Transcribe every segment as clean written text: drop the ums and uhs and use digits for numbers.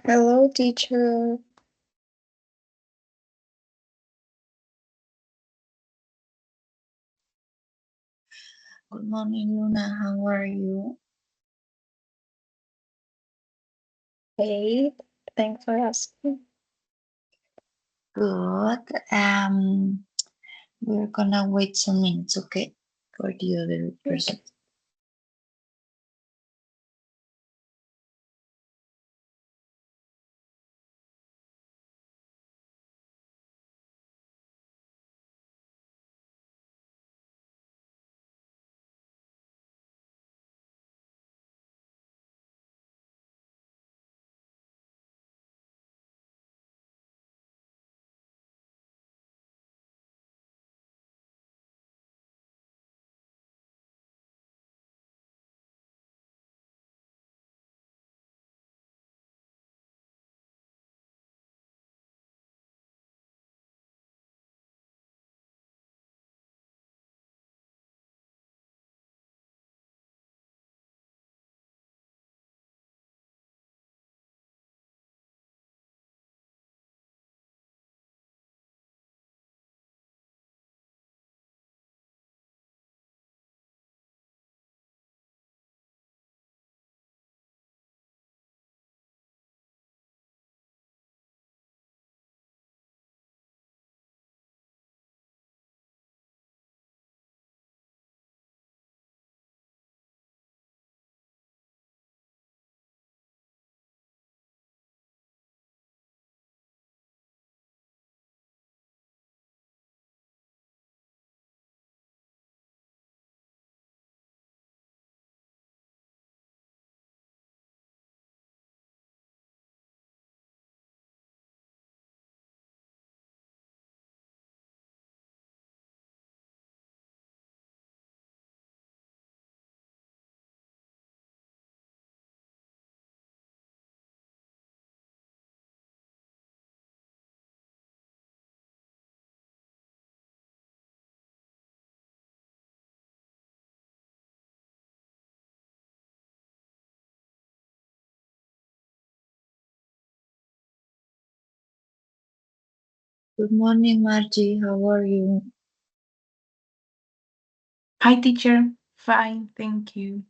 Hello, teacher. Good morning, Luna. How are you? Hey, thanks for asking. Good. We're gonna wait some minutes, okay? For the other person. Good morning, Margie. How are you? Hi, teacher. Fine, thank you.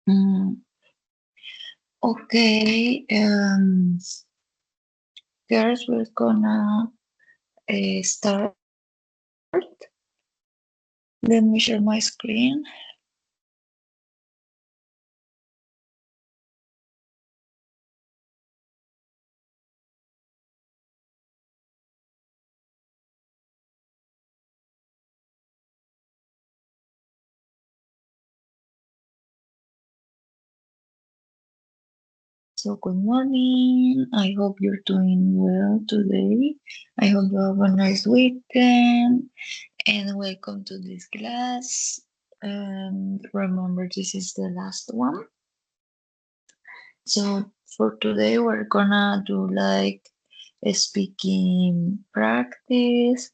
Mm, okay. Girls, we're gonna start. Let me share my screen. So, good morning. I hope you're doing well today. I hope you have a nice weekend. And welcome to this class. And remember, this is the last one. So for today we're gonna do like a speaking practice,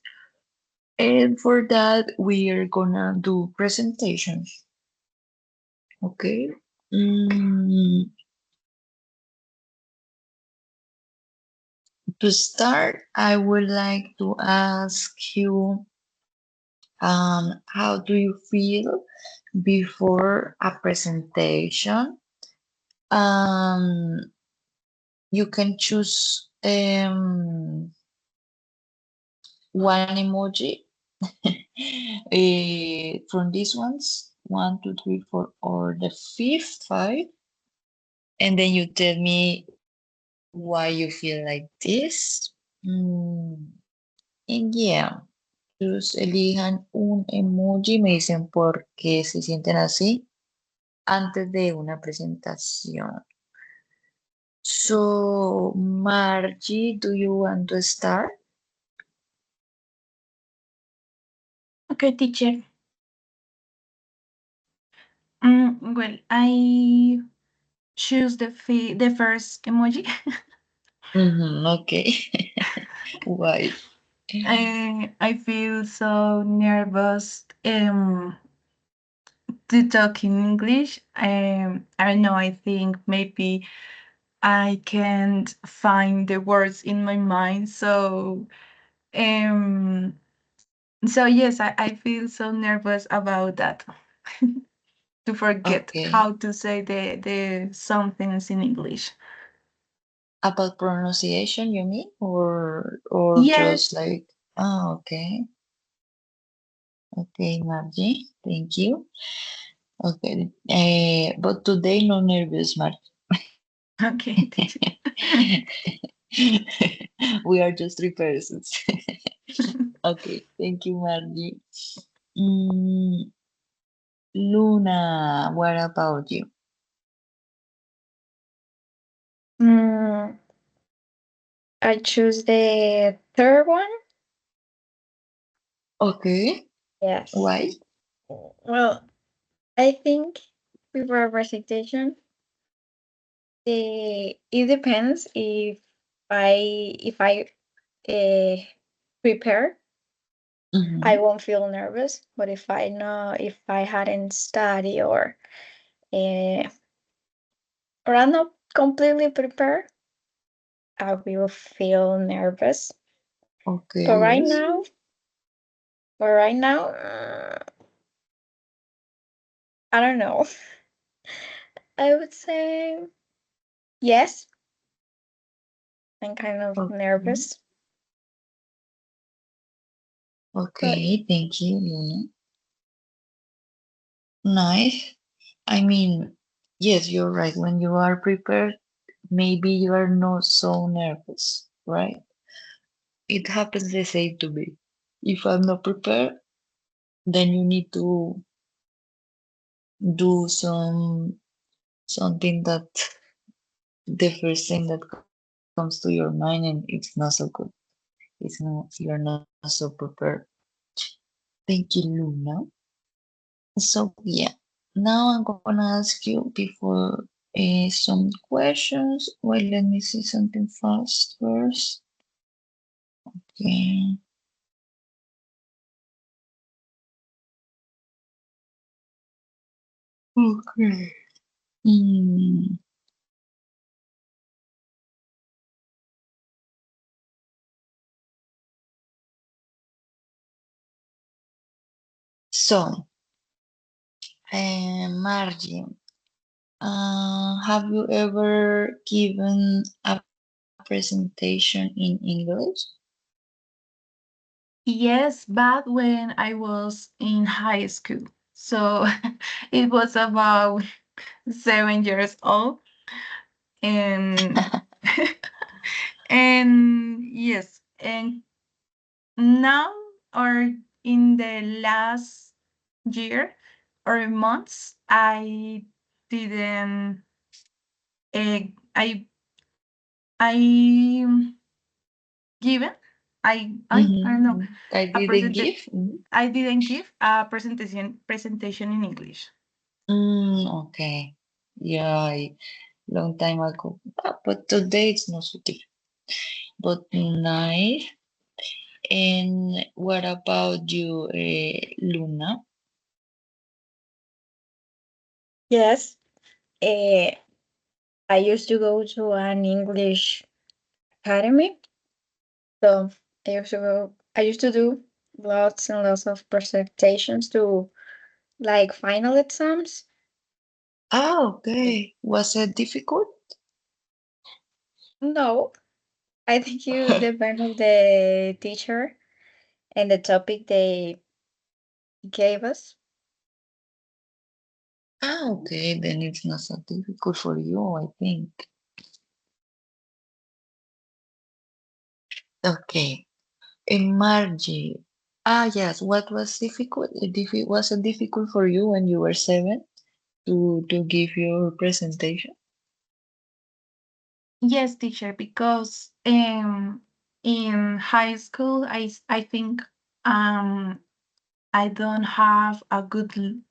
and for that we are gonna do presentations. Okay. Mm, to start, I would like to ask you, how do you feel before a presentation? Um, you can choose one emoji from these ones, one, two, three, four, or the fifth, five, and then you tell me why you feel like this. Mm, and yeah, just elijan un emoji, me dicen por qué se sienten así antes de una presentación. So, Margie, do you want to start? Okay, teacher. Well, I choose the first emoji. Okay. Why? I feel so nervous to talk in English. I don't know. I think maybe I can't find the words in my mind. Um, so yes, I feel so nervous about that. To forget Okay. how to say the some things in English. About pronunciation, you mean? Or just Yes. like, oh, okay. Okay, Margie, thank you. Okay. But today no nervous, Margie. Okay, teacher. We are just three persons. Okay, thank you, Margie. Mm, Luna, what about you? Mm, I choose the third one. Okay, Yes. why? Well, I think before a presentation, it depends if I uh, prepare, I Mm-hmm. won't feel nervous. But if I hadn't studied uh, or I'm not completely prepared, I will feel nervous. Okay, But right yes. now, but right now, I don't know. I would say yes. I'm kind of Okay, nervous, but okay, thank you, Luna. Nice. I mean, yes, you're right. When you are prepared, maybe you are not so nervous, right? It happens the same to me. If I'm not prepared, then you need to do something that the first thing that comes to your mind, and it's not so good. It's not, you're not so prepared. Thank you, Luna. So yeah, now I'm gonna ask you before some questions. Well, let me see something fast first. Okay. Okay. Mm. So, Margie, have you ever given a presentation in English? Yes, but when I was in high school. So it was about 7 years old. And and yes, and now or in the last year or months, I didn't I I given I don't know Mm-hmm. I a didn't present give. I didn't give a presentation in English. Okay. Yeah. long time ago. But today it's not so different. But nice. And what about you, Luna? Yes. I used to go to an English academy. So I used to do lots and lots of presentations to like final exams. Okay. Was it difficult? No, I think you depend on the teacher and the topic they gave us. Okay, then it's not so difficult for you, I think. Okay. And Margie. Yes. What was difficult? Was it difficult for you when you were 7 to give your presentation? Yes, teacher, because in high school I think um I don't have a good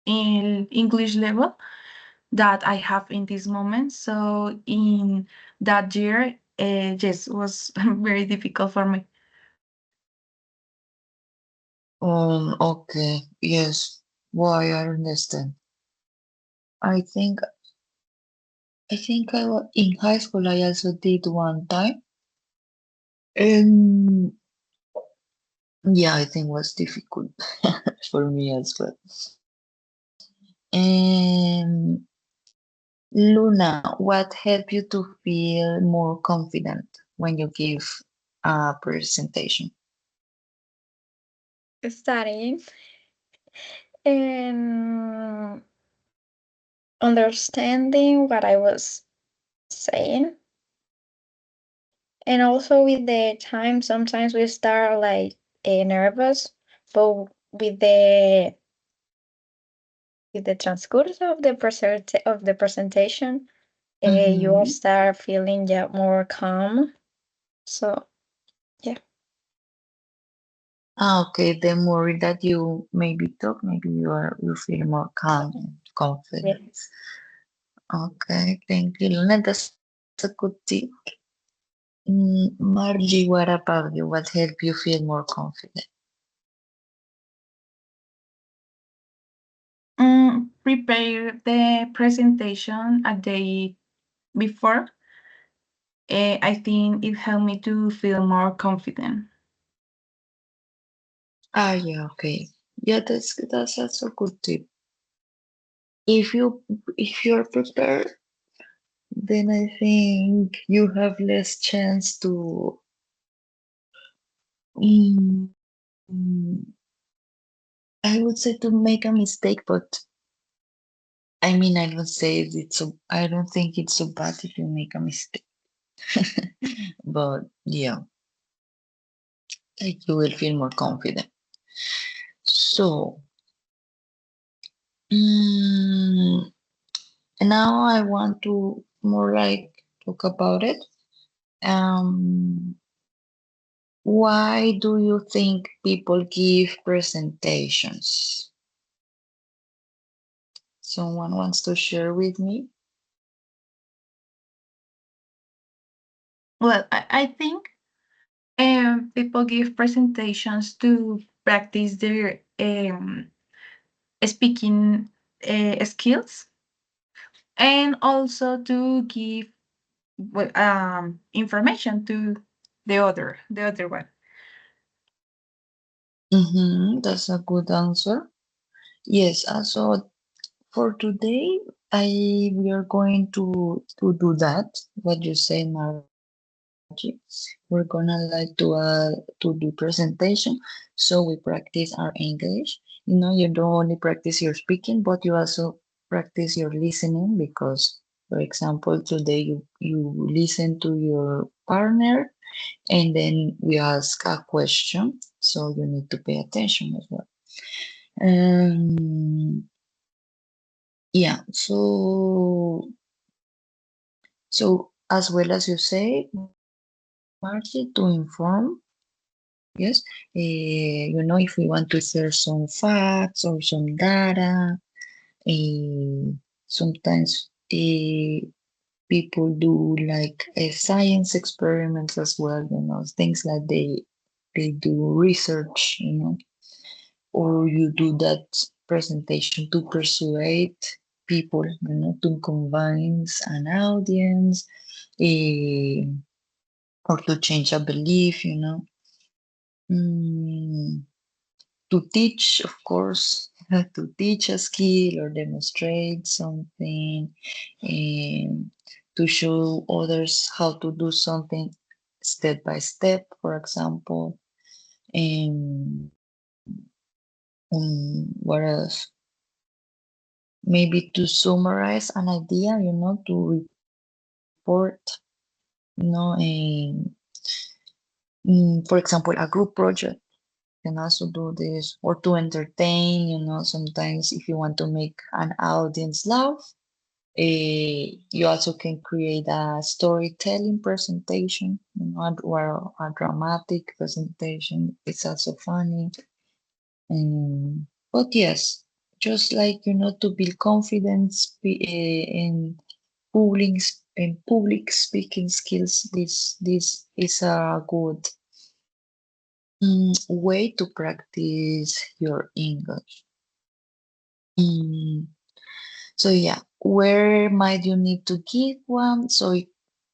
in English level that I have in this moment. So in that year, yes, was very difficult for me. Okay. Yes. Why I understand. I think in high school I also did one time. And yeah, I think was difficult for me as well. And Luna, what helped you to feel more confident when you give a presentation? Studying and understanding what I was saying. And also with the time, sometimes we start like nervous, but with the transcourse of the presentation, you will Mm-hmm. start feeling more calm. So yeah, Okay, the more that you maybe talk, maybe you feel more calm and yeah. confident. Okay, thank you, Luna. That's a good tip. Margie, what about you? What helped you feel more confident? Prepare the presentation a day before. I think it helped me to feel more confident. Yeah, okay. Yeah, that's also a good tip. If you're prepared, then I think you have less chance to mm, I would say to make a mistake, but I mean I don't think it's so bad if you make a mistake. But yeah, like you will feel more confident. So mm, now I want to more like talk about it. Um, why do you think people give presentations? Someone wants to share with me? Well, I think people give presentations to practice their speaking skills and also to give information to the other one. That's a good answer. Yes, so for today, we are going to do that. What you say, Margie. We're gonna like to do presentation, so we practice our English. You don't only practice your speaking, but you also practice your listening because, for example, today you listen to your partner, and then we ask a question, so you need to pay attention as well. Um, yeah, so as well as you say, Margie, to inform, yes, if we want to share some facts or some data, sometimes people do like science experiments as well, things like they do research, or you do that presentation to persuade people, to convince an audience, or to change a belief, Mm, to teach, of course, to teach a skill or demonstrate something, and to show others how to do something step by step, for example. And what else? Maybe to summarize an idea, to report, for example, a group project can also do this, or to entertain, sometimes if you want to make an audience laugh, you also can create a storytelling presentation, or a dramatic presentation. It's also funny. But yes, just like, to build confidence in public speaking skills, this is a good way to practice your English. So yeah, where might you need to give one? So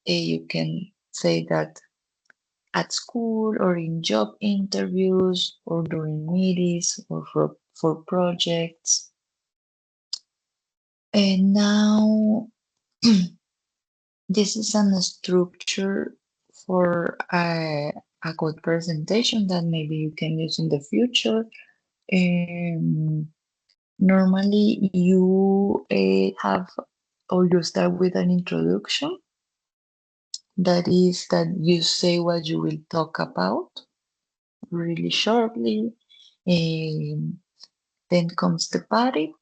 you can say that at school, or in job interviews, or during meetings, or for projects. And now this is a structure for a good presentation that maybe you can use in the future. Normally you have, or you start with an introduction. That is that you say what you will talk about really shortly. And then comes the body,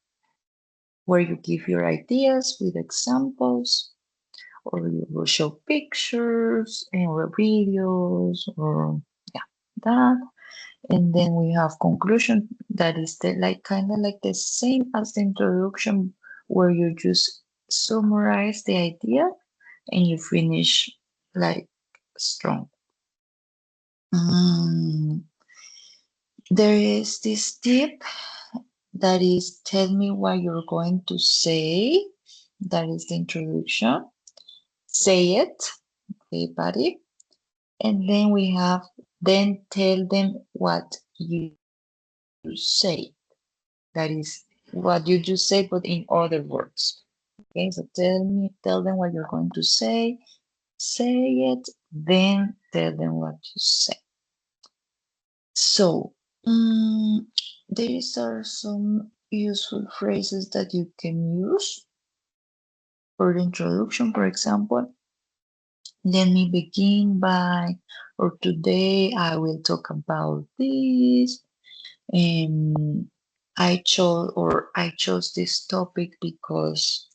where you give your ideas with examples, or you will show pictures or videos, or yeah, that. And then we have conclusion, that is kind of like the same as the introduction, where you just summarize the idea and you finish like strong. There is this tip that is, tell me what you're going to say. That is the introduction. Say it, everybody. And then we have, then tell them what you say. That is what you just said, but in other words. Okay, so tell them what you're going to say it, then tell them what you say. So, these are some useful phrases that you can use for the introduction. For example, let me begin by, or today I will talk about this. I chose this topic because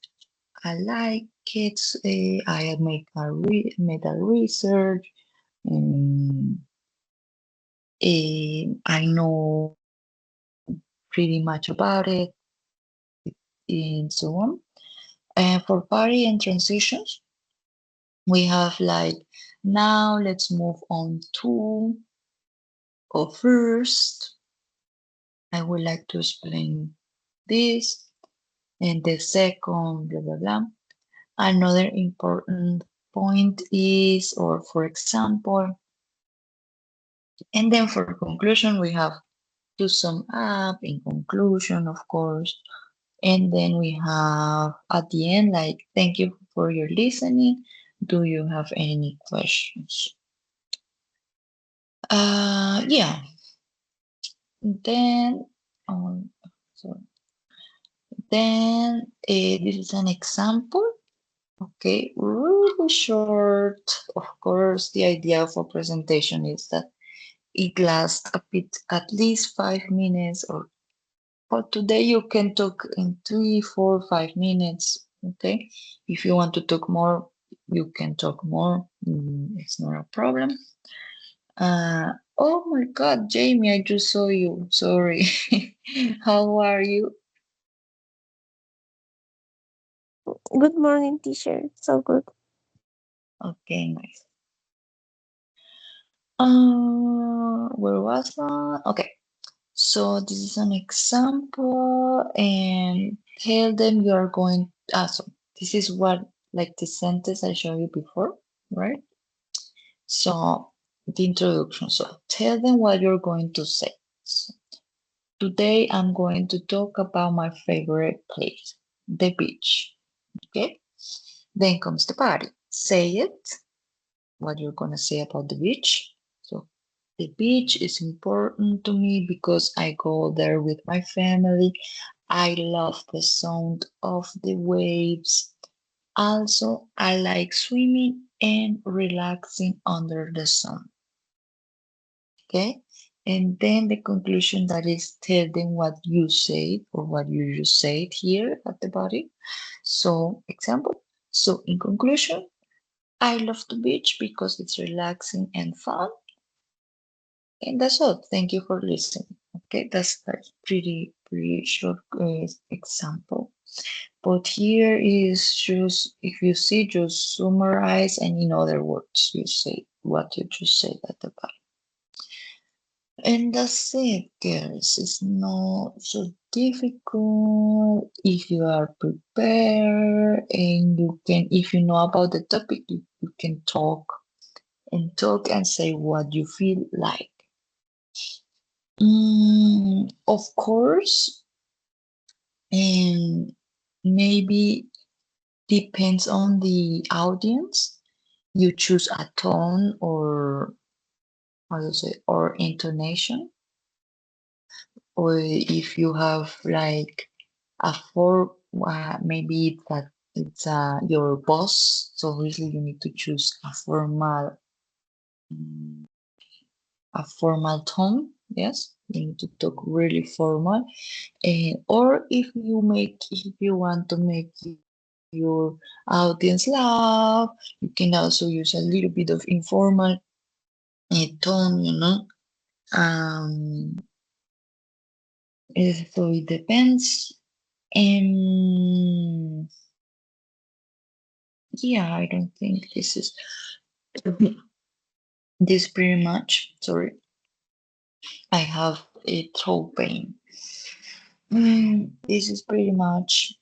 I like it. I made a research. I know pretty much about it, and so on. And for party and transitions, we have like, now let's move on to, or first, I would like to explain this, and the second, blah, blah, blah. Another important point is, or for example, and then for conclusion, we have to sum up in conclusion, of course. And then we have at the end, like, thank you for your listening. Do you have any questions? Yeah. Then, sorry. Then this is an example. Okay, really short. Of course, the idea of a presentation is that it lasts a bit, at least 5 minutes, or but today you can talk in 3, 4, 5 minutes. Okay, if you want to talk more, you can talk more. It's not a problem. Oh my God, Jamie, I just saw you. Sorry. How are you? Good morning, teacher. So good. Okay, nice. Where was I? Okay, so this is an example, and tell them you are going. So this is what, like the sentence I showed you before, right? So the introduction. So tell them what you're going to say. So, today I'm going to talk about my favorite place, the beach. Okay. Then comes the party. Say it. What you're gonna say about the beach. So the beach is important to me because I go there with my family. I love the sound of the waves. Also, I like swimming and relaxing under the sun. Okay. And then the conclusion, that is, tell them what you said or what you just said here at the body. So, example. So, in conclusion, I love the beach because it's relaxing and fun. And that's all. Thank you for listening. Okay, that's pretty short example. But here is just, if you see, just summarize, and in other words, you say what you just said at the bottom. And that's it, girls. It's not so difficult if you are prepared and you can, if you know about the topic, you can talk and say what you feel like. Of course, and maybe depends on the audience. You choose a tone or how do you say, or intonation, or if you have like a form, maybe that it's your boss. So obviously you need to choose mm, a formal tone. Yes, you need to talk really formal. Or if you want to make your audience laugh, you can also use a little bit of informal tone, Um, so it depends. And yeah, I don't think this is this pretty much. Sorry, I have a throat pain. This is pretty much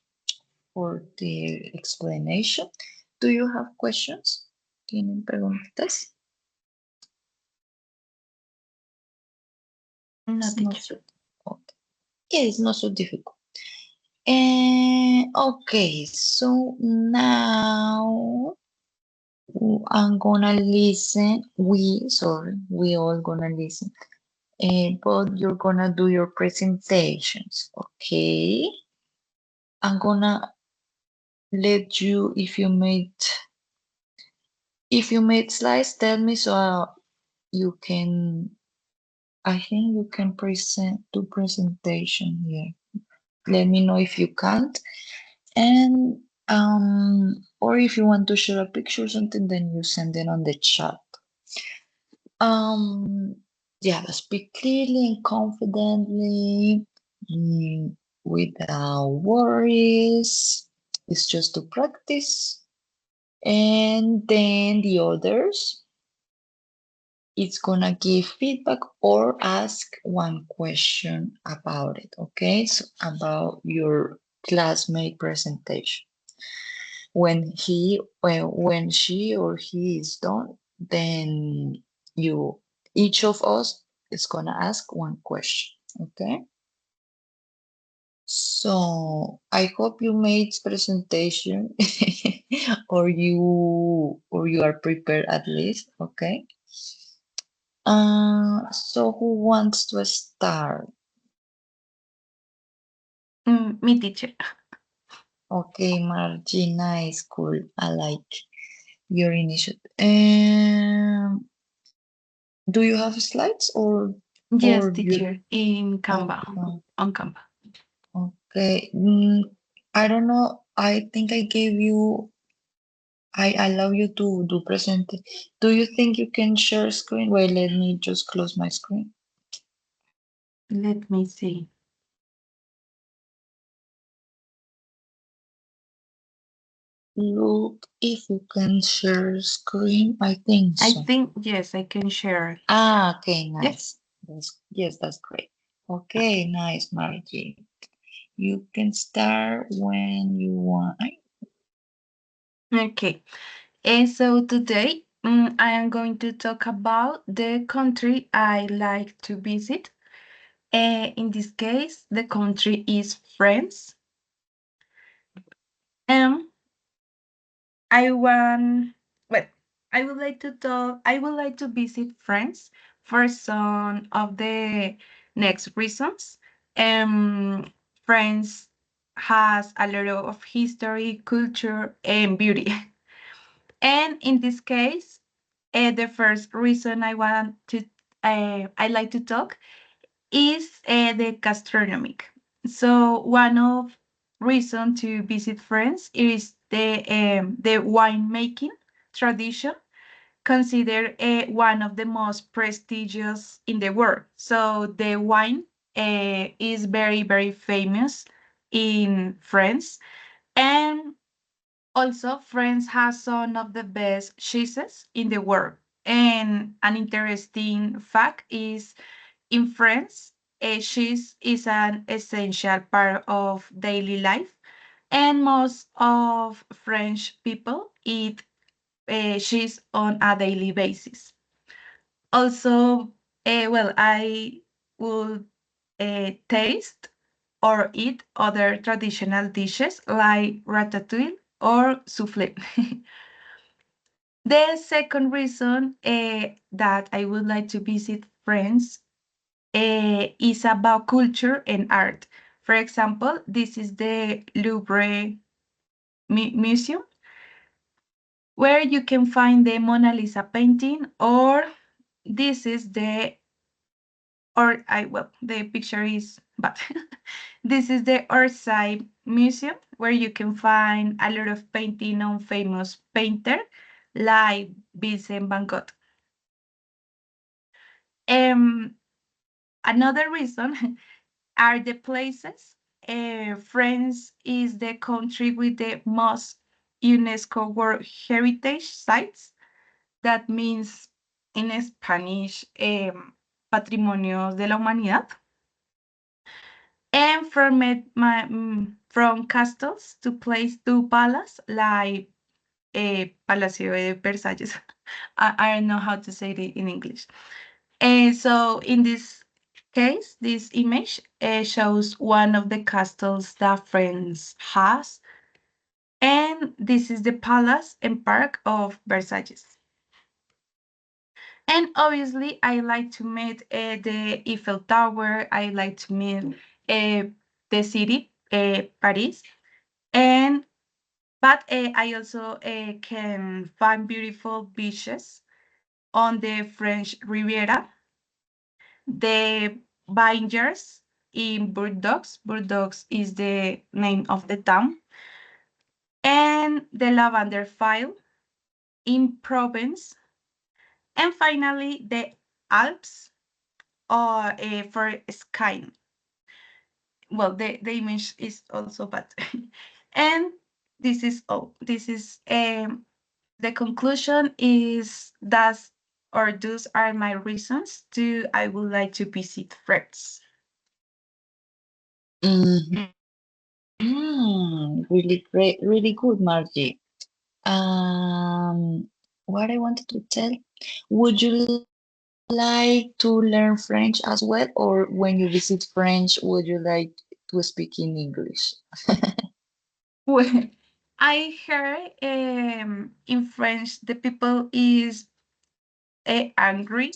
for the explanation. Do you have questions? ¿Tienen preguntas? No, It's not teacher. so, okay. Yeah, it's not so difficult. And okay, so now I'm gonna listen. We all gonna listen. But you're gonna do your presentations, okay? I'm gonna let you, if you made slides, tell me so you can, I think you can do presentation here. Let me know if you can't. And or if you want to share a picture or something, then you send it on the chat. Yeah, speak clearly and confidently, without worries. It's just to practice. And then the others, it's gonna give feedback or ask one question about it, okay? So about your classmate presentation. When she or he is done, then each of us is gonna ask one question, okay? So I hope you made presentation or you are prepared at least, okay? So who wants to start? Me, teacher. Okay, Margie, nice, cool. I like your initiative. Do you have slides Yes, or you? teacher. In Canva. Okay. On Canva. Okay. I don't know. I think I gave you. I allow you to do present. Do you think you can share screen? Wait, let me just close my screen. Let me see. look if you can share screen. I think I so. think, yes, I can share. Ah, okay, Yes. nice. Yes, that's great. Okay, nice, Margie. You can start when you want. Okay. So today I am going to talk about the country I like to visit. In this case, the country is France. Um, I want, well, I would like to talk, I would like to visit France for some of the next reasons. Um, France has a lot of history, culture, and beauty. And in this case, the first reason I like to talk is the gastronomic. So one of reason to visit France is the winemaking tradition, considered one of the most prestigious in the world. So the wine is very famous in France, and also France has some of the best cheeses in the world. And an interesting fact is in France, cheese is an essential part of daily life, and most of French people eat cheese on a daily basis. Also, I would taste or eat other traditional dishes like ratatouille or souffle. The second reason that I would like to visit France is about culture and art. For example, this is the Louvre Museum, where you can find the Mona Lisa painting, or this is the picture is bad. This is the Orsay Museum, where you can find a lot of painting on famous painter like Vincent van Gogh. Um, Another reason are the places. France is the country with the most UNESCO World Heritage Sites. That means in Spanish, Patrimonios de la Humanidad. And from castles to place to palace like Palacio de Versalles. I don't know how to say it in English. And so in this case, this image shows one of the castles that France has, and this is the palace and park of Versailles. And obviously, I like to meet the Eiffel Tower. I like to meet the city, Paris, and but I also can find beautiful beaches on the French Riviera, the vineyards in Bordeaux. Bordeaux is the name of the town, and the lavender file in Provence, and finally the Alps or for skiing. Well, the image is also bad. And this is all. This is the conclusion is that's or those are my reasons to I would like to visit France. Really great, really good, Margie. What I wanted to tell, would you like to learn French as well, or when you visit French, would you like to speak in English? Well, I heard in French the people is angry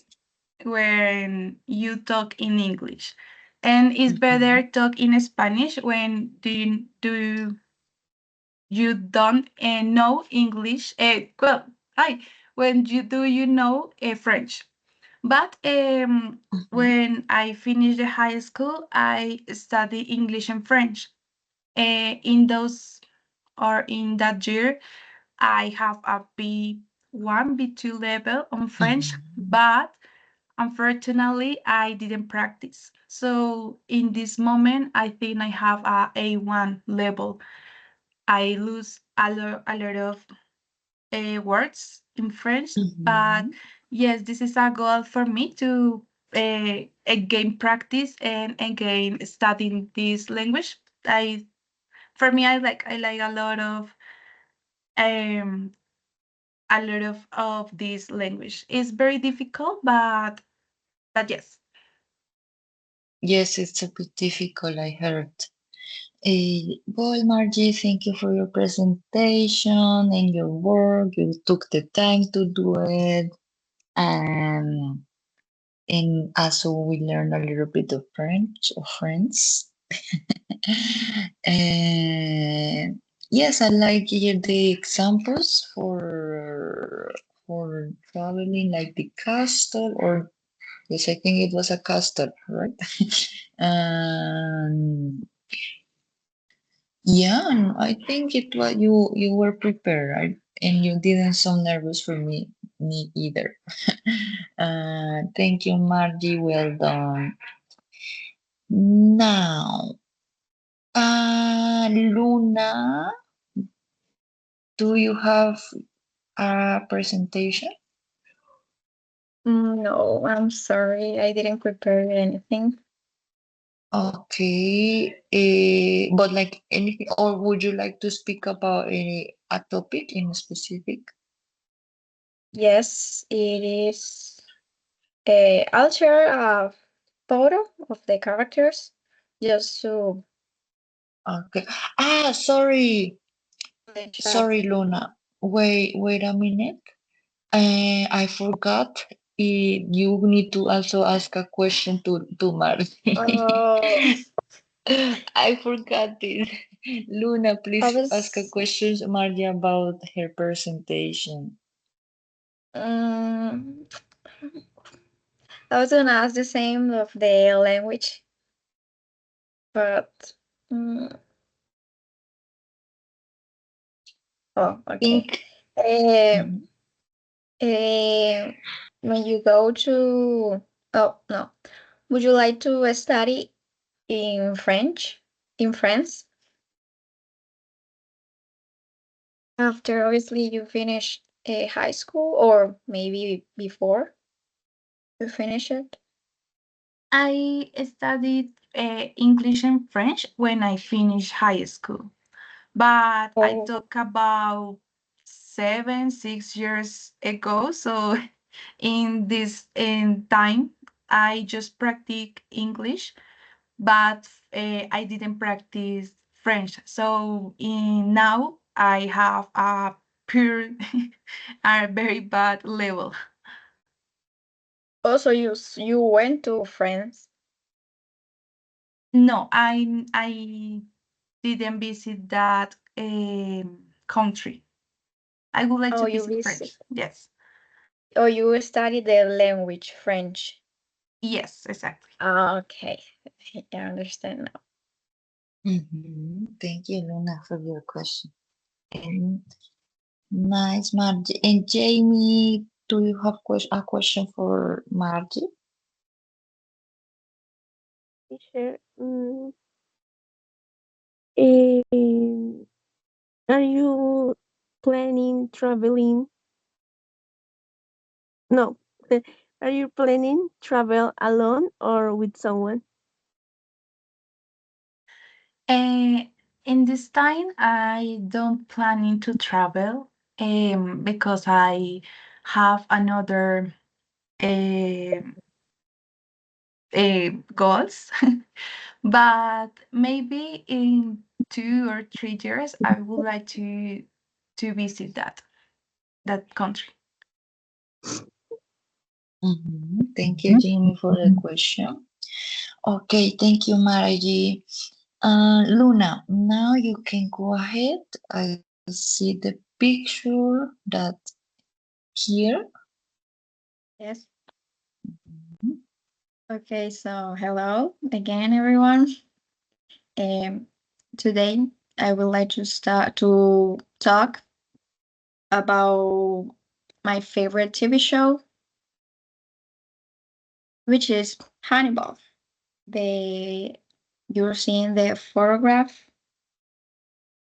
when you talk in English, and it's better talk in Spanish when you don't know English. When you know French. But when I finished the high school, I studied English and French. In those or in that year, I have a B1, B2 level on French, but unfortunately, I didn't practice. So in this moment, I think I have a A1 level. I a lot of words in French, but yes, this is a goal for me to again practice and again studying this language. For me, I like um a lot of this language. It's very difficult, but yes. Yes, it's a bit difficult, I heard. Well, Margie, thank you for your presentation and your work. You took the time to do it. And also we learned a little bit of French of friends. And yes, I like here the examples for traveling, like the castle, or yes, I think it was a castle, right? And yeah, and I think it was you were prepared, right? And you didn't sound nervous for me either. Thank you, Margie. Well done. Now, Luna, do you have a presentation? No, I'm sorry. I didn't prepare anything. Okay, but like anything, or would you like to speak about a topic in specific? Yes, it is. I'll share a photo of the characters just to Okay. Sorry, the chat. sorry, Luna. Wait a minute. I forgot. You need to also ask a question to Marty. Oh, I forgot it. Luna, I please ask a was. question to Margie about her presentation. Um, I was gonna ask the same of the language, but oh, okay. Think. Uh, Mhm. when you go to, oh no, would you like to study in French in France after obviously you finish a high school or maybe before you finish it? I studied English and French when I finished high school, but I Oh, talk about 6 years ago. So in time, I just practice English, but I didn't practice French. So now I have a pure, a very bad level. also you went to France. No, I didn't visit that country. I would like Oh, to you visit visit. French. Yes. Oh, you study the language French. Yes, exactly. Okay, I understand now. Thank you, Luna, for your question. And nice, Margie. And Jamie, do you have a question for Margie? Teacher, um, are you planning traveling? No. Are you planning travel alone or with someone? Uh, in this time, I don't planning to travel because I have another goals. But maybe in 2 or 3 years, I would like to visit that country. Thank you, Jamie, for the question. Okay, thank you, Margie. Luna, now you can go ahead. I see the picture that here. Yes. Okay, so hello again, everyone. Um, Today I would like to start to talk about my favorite TV show, which is Hannibal. The You're seeing the photograph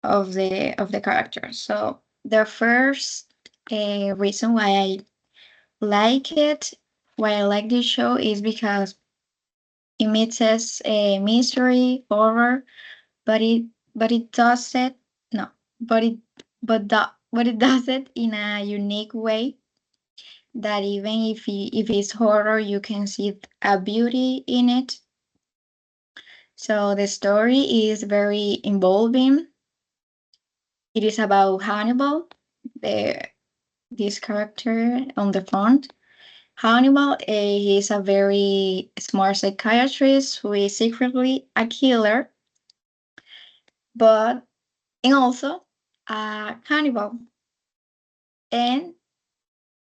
of the characters. So the first reason why I like this show is because it mixes mystery, horror, but it does it no, but it but it does it in a unique way that even if it's horror, you can see a beauty in it. So the story is very involving. It is about Hannibal, this character on the front. Hannibal, he is a very smart psychiatrist who is secretly a killer, but and also a cannibal. And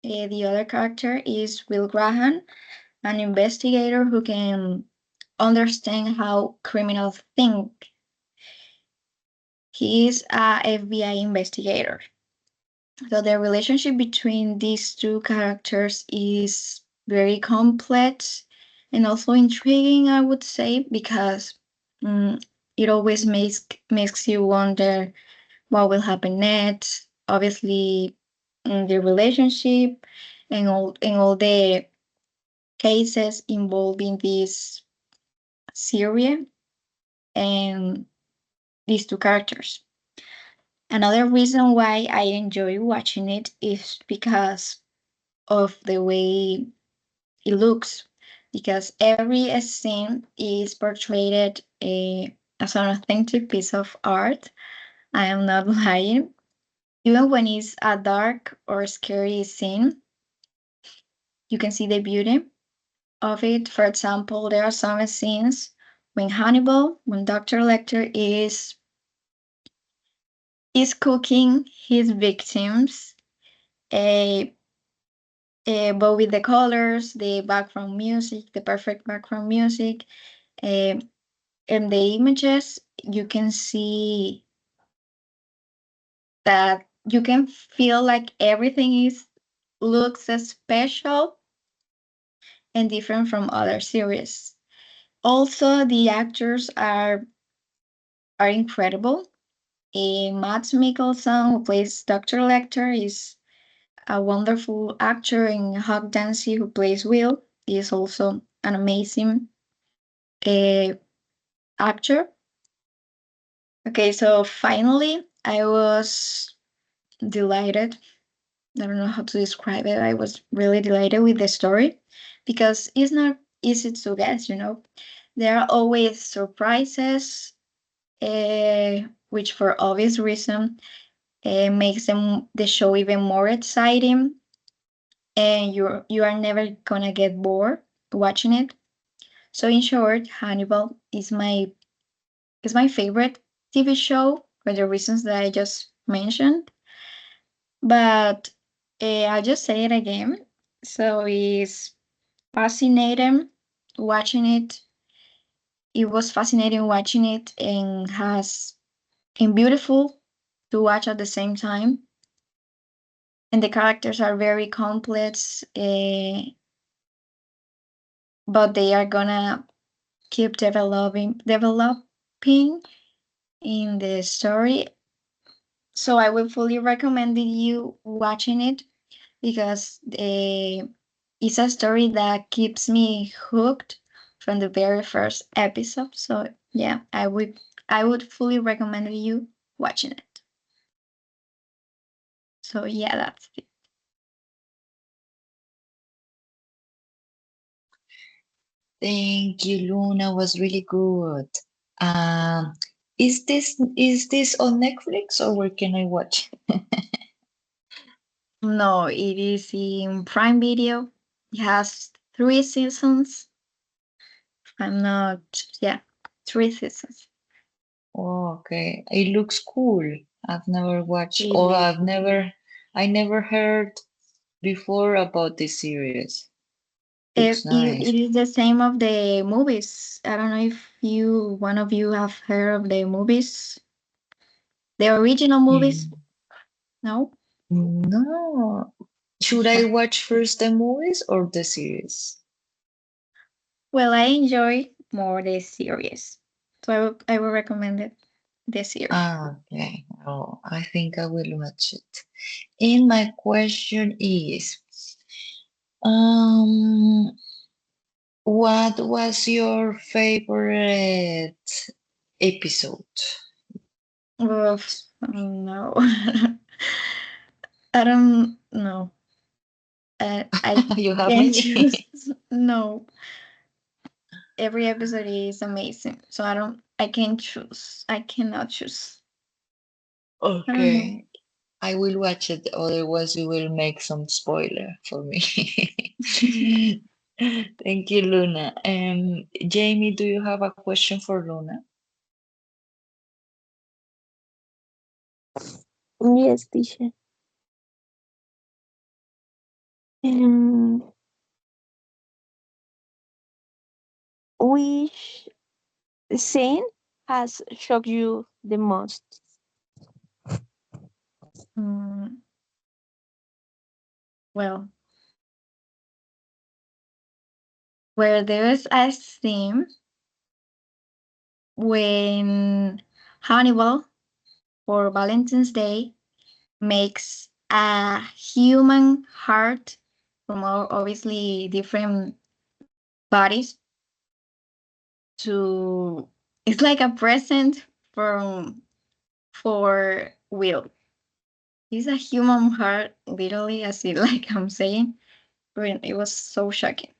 the other character is Will Graham, an investigator who can understand how criminals think. He is a FBI investigator. So the relationship between these two characters is very complex and also intriguing, I would say, because it always makes you wonder what will happen next. Obviously, the relationship and all the cases involving this series and these two characters. Another reason why I enjoy watching it is because of the way it looks, because every scene is portrayed as an authentic piece of art. I am not lying. Even when it's a dark or scary scene, you can see the beauty of it. For example, there are some scenes when Dr. Lecter is cooking his victims, uh, but with the colors, the background music, the perfect background music, uh, and the images, you can see that you can feel like everything is looks special and different from other series. Also, the actors are incredible. Mads Mikkelsen, who plays Dr. Lecter, is a wonderful actor, and Hugh Dancy, who plays Will, is also an amazing uh, actor. Okay, so finally, I was delighted. I don't know how to describe it. I was really delighted with the story because it's not easy to guess, There are always surprises, which for obvious reason makes the show even more exciting, and you are never gonna get bored watching it. So in short, Hannibal is my favorite TV show for the reasons that I just mentioned. But I'll just say it again. So it's fascinating watching it. It was fascinating watching it and beautiful to watch at the same time. And the characters are very complex, but they are gonna keep developing in the story. So I will fully recommend you watching it because it's a story that keeps me hooked from the very first episode. So yeah, I would fully recommend you watching it. So yeah, that's it. Thank you, Luna. Was really good. Um, is this on Netflix or where can I watch? No, it is in Prime Video. It has 3 seasons. I'm not, yeah, 3 seasons. Oh, okay. It looks cool. I've never watched It or is. I never heard before about this series. Looks It nice. is the same of the movies. I don't know if one of you have heard of the movies, the original movies. Mm, No? no. Should I watch first the movies or the series? Well, I enjoy more the series, so I will recommend it. this year. Okay. Oh, I think I will watch it. And my question is, what was your favorite episode? Oof, no. I don't know. I You have can't many. choose. No, every episode is amazing. So I can't choose. I cannot choose. I don't know. Okay. I will watch it, otherwise you will make some spoiler for me. Thank you, Luna. Jamie, do you have a question for Luna? Yes, teacher. Um, which scene has shocked you the most? Mm, well, where there is a scene when Hannibal for Valentine's Day makes a human heart from obviously different bodies to it's like a present from for Will. It's a human heart, literally, as it like I'm saying. But it was so shocking.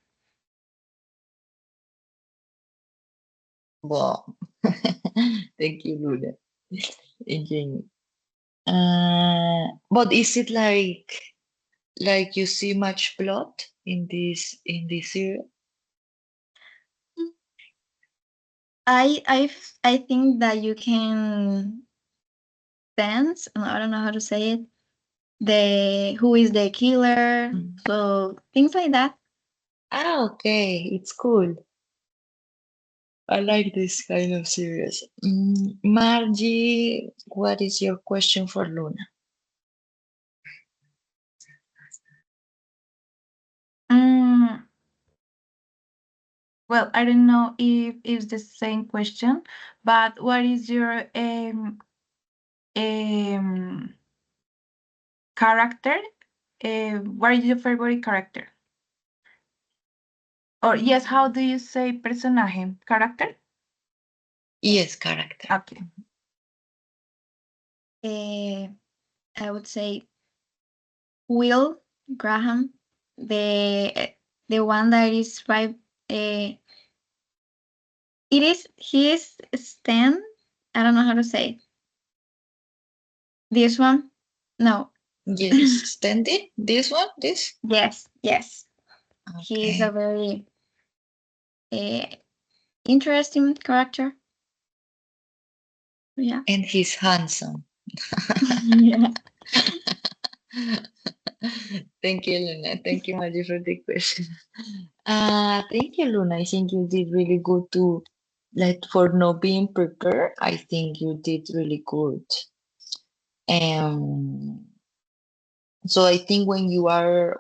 Well, thank you, Luna. And Jamie. But is it like you see much blood in this series? I think that you can sense, and I don't know how to say it, the who is the killer, Mm. so things like that. Okay, it's cool. I like this kind of series. Margie, what is your question for Luna? Mm, well, I don't know if it's the same question, but what is your um character? What is your favorite character? Or yes, how do you say personaje? Character? Yes, character. Okay. I would say Will Graham, the one that is right. Uh, he is Stan. I don't know how to say it. This one. No. Yes, standing. This one, this. Yes. He is a Okay. very uh, interesting character. Yeah. And he's handsome. Yeah. Thank you, Luna. Thank you, Margie, for the question. Thank you, Luna. I think you did really good to, like, for not being prepared. I think you did really good. Um, so I think when you are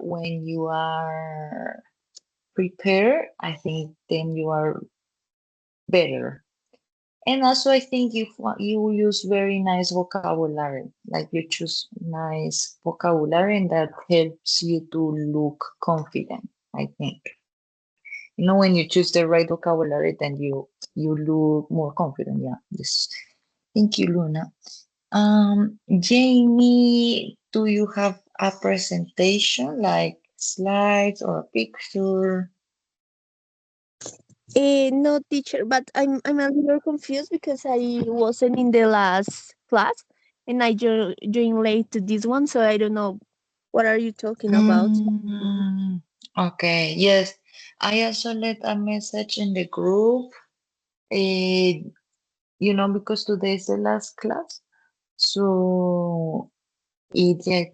prepared, I think then you are better. And also, I think you use very nice vocabulary, like you choose nice vocabulary, and that helps you to look confident. I think, when you choose the right vocabulary, then you look more confident. Yeah. Yes. Thank you, Luna. Jamie, do you have a presentation like slides or a picture? No, teacher, but I'm a little confused because I wasn't in the last class and I joined late to this one, so I don't know what are you talking about. Okay, yes. I also left a message in the group, eh, because today is the last class. So the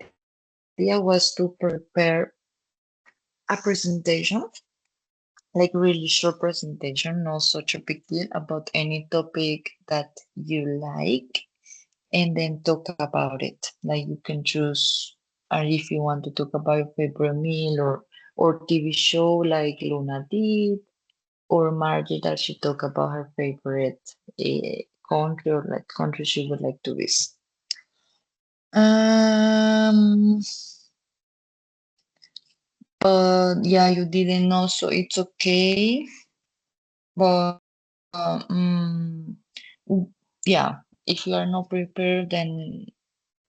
idea was to prepare a presentation, like really short presentation, not such a big deal, about any topic that you like, and then talk about it. Like you can choose, if you want to talk about your favorite meal or TV show like Luna did, or Margie that she talk about her favorite country or like countries you would like to visit. Um, but yeah, you didn't know, so it's okay. But yeah, if you are not prepared, then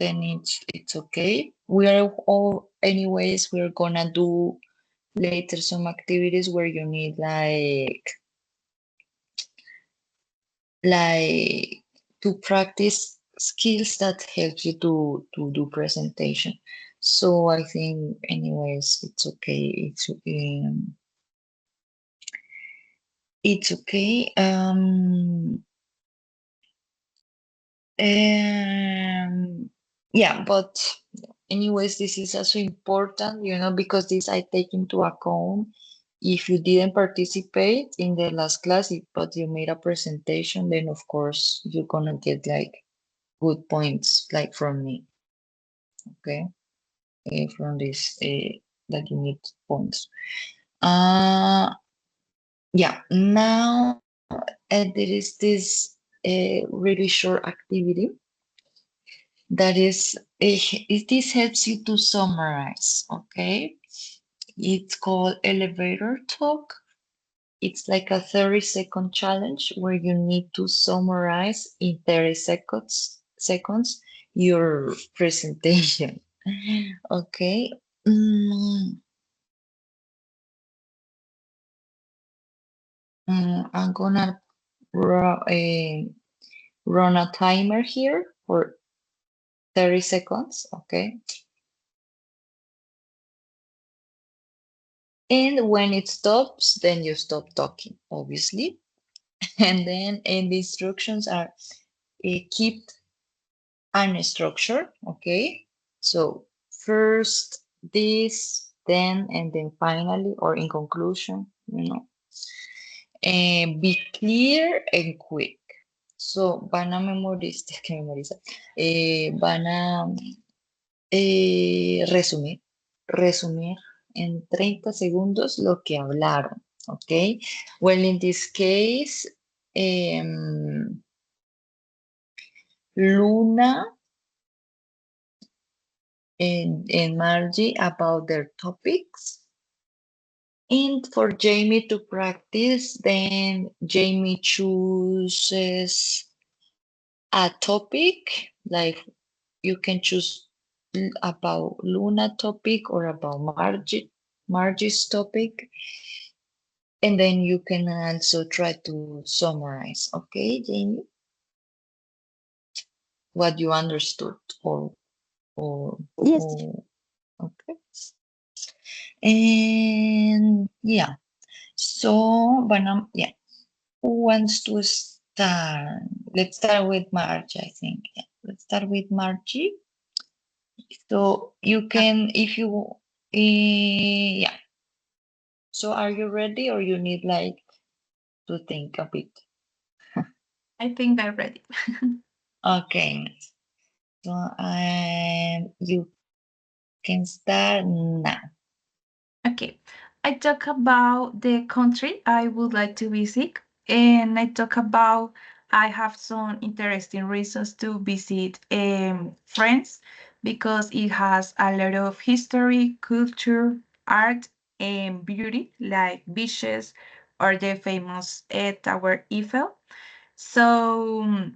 it's okay. We are all anyways. We're gonna do later some activities where you need like to practice skills that help you to do presentation. So I think anyways it's okay. It's okay. Yeah, but anyways, this is also important, because this I take into account. If you didn't participate in the last class, but you made a presentation, then of course you're gonna get like good points, like from me, okay? From this, that you need points. Yeah. Now there is this really short activity that is this helps you to summarize, okay? It's called elevator talk. It's like a 30-second challenge where you need to summarize in 30 seconds your presentation. Okay. I'm gonna run a timer here for 30 seconds, okay? And when it stops, then you stop talking, obviously. And then the instructions are keep an structure, okay? So first this, then, and then finally, or in conclusion, And be clear and quick. So van a memorizar, que memorizar, van a resumir en 30 segundos lo que hablaron, ¿ok? Well, in this case, Luna and Margie about their topics. And for Jamie to practice, then Jamie chooses a topic, like you can choose about Luna topic or about Margie's topic. And then you can also try to summarize, okay, Jamie? What you understood or Yes. okay. And yeah. So, yeah. Who wants to start? Let's start with Margie, I think. Yeah. Let's start with Margie. So you can, if you, yeah. So are you ready or you need like to think a bit? I think I'm ready. Okay. So you can start now. Okay, I talk about the country I would like to visit, and I talk about I have some interesting reasons to visit France because it has a lot of history, culture, art, and beauty, like beaches or the famous Tower Eiffel. So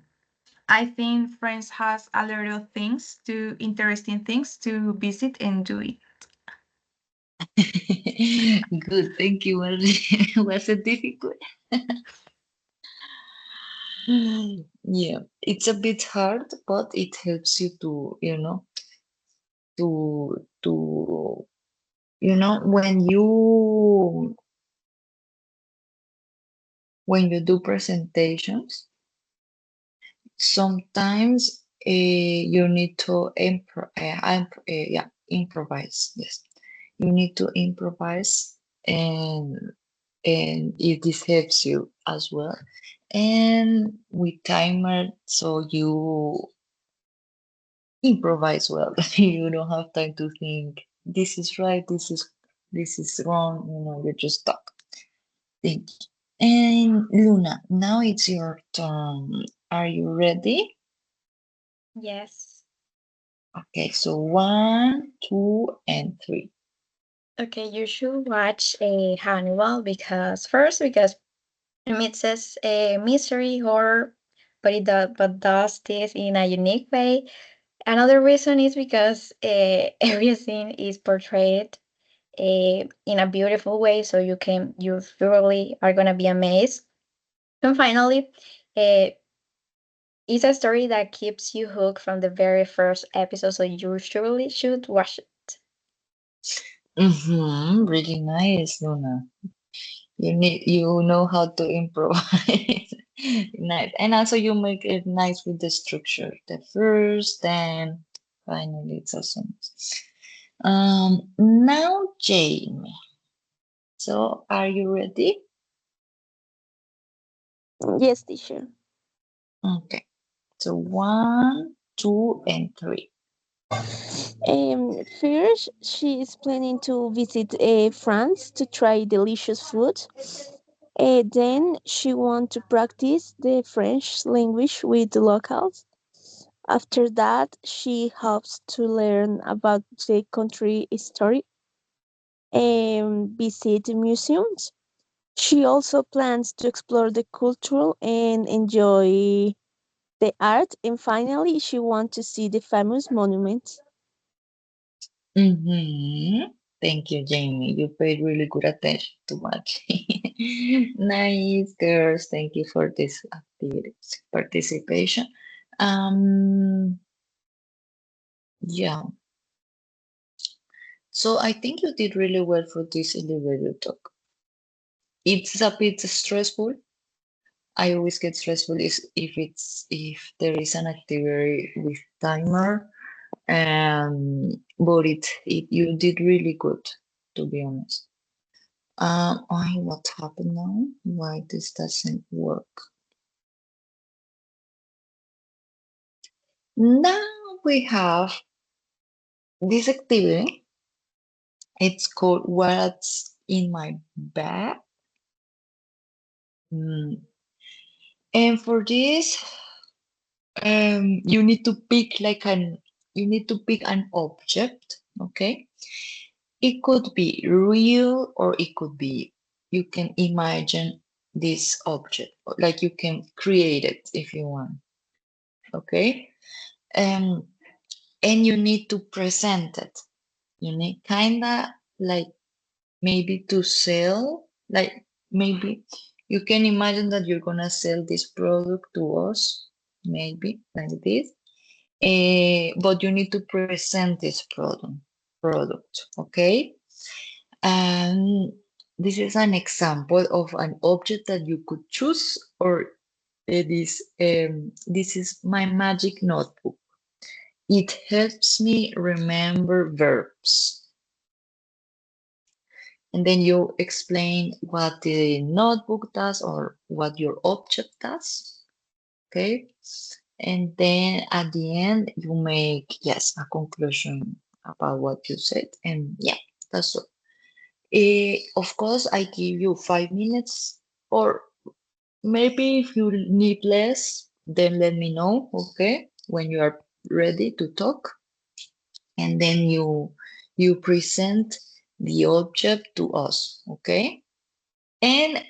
I think France has a lot of interesting things to visit and do it. Good, thank you. Was it difficult? Yeah, it's a bit hard, but it helps you to, to when you do presentations, sometimes you need to improvise. Yes, you need to improvise, and this helps you as well. And with timer, so you improvise well. You don't have time to think this is right, this is wrong. You just talk. Thank you. And Luna, now it's your turn. Are you ready? Yes. Okay, so 1, 2, and 3. Okay, you should watch a Hannibal because it mixes a mystery horror, but does this in a unique way. Another reason is because everything is portrayed in a beautiful way, so you thoroughly are gonna be amazed. And finally, uh, it's a story that keeps you hooked from the very first episode, so you surely should watch it. Really nice, Luna. You know how to improvise. Nice. And also you make it nice with the structure. The first, then finally it's awesome. Now Jamie. So are you ready? Yes, teacher. Okay. So 1, 2, and 3. First, she is planning to visit France to try delicious food. Then she wants to practice the French language with the locals. After that, she hopes to learn about the country history and visit museums. She also plans to explore the culture and enjoy the art. And finally, she wants to see the famous monuments. Thank you, Jamie. You paid really good attention to watching. Nice, girls. Thank you for this activities participation. Yeah. So I think you did really well for this elevator talk. It's a bit stressful. I always get stressful is if there is an activity with timer, but it you did really good, to be honest. What happened now? Why this doesn't work? Now we have this activity. It's called What's in My Bag. And for this, you need to pick an object, okay? It could be real or it could be you can imagine this object, like you can create it if you want, okay? Um, and you need to present it. You need kinda like maybe to sell, like maybe you can imagine that you're gonna sell this product to us, maybe like this. But you need to present this product, okay? And this is an example of an object that you could choose, or this is my magic notebook. It helps me remember verbs. And then you explain what the notebook does or what your object does. Okay. And then at the end, you make, yes, a conclusion about what you said. And yeah, that's all. Of course, I give you 5 minutes, or maybe if you need less, then let me know, okay, when you are ready to talk. And then you present the object to us, okay? And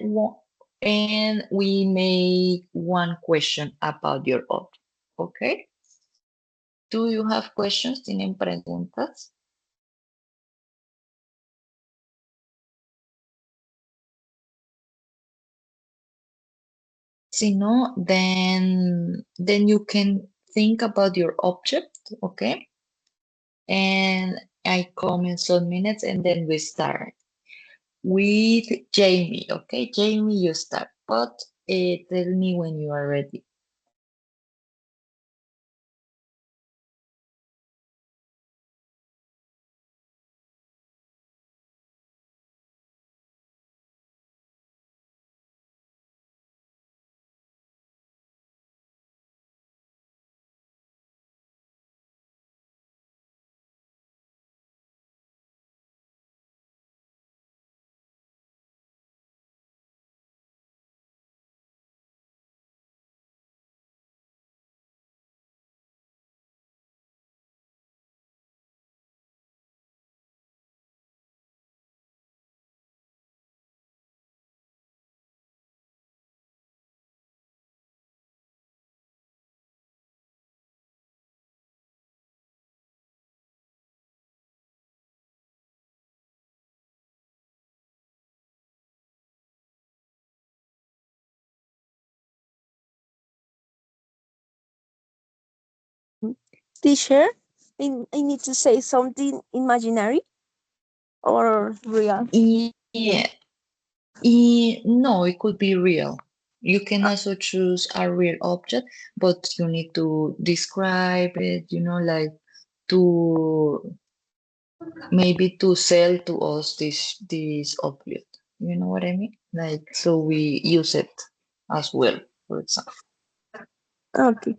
and we make one question about your object, okay? Do you have questions? ¿Tienen preguntas? Si no, then you can think about your object, okay? And I come in some minutes and then we start with Jamie, okay? Jamie, you start, but tell me when you are ready. Teacher, I need to say something imaginary or real. Yeah, no, it could be real. You can also choose a real object, but you need to describe it, like to maybe to sell to us this object. You know what I mean? Like so we use it as well, for example. Okay.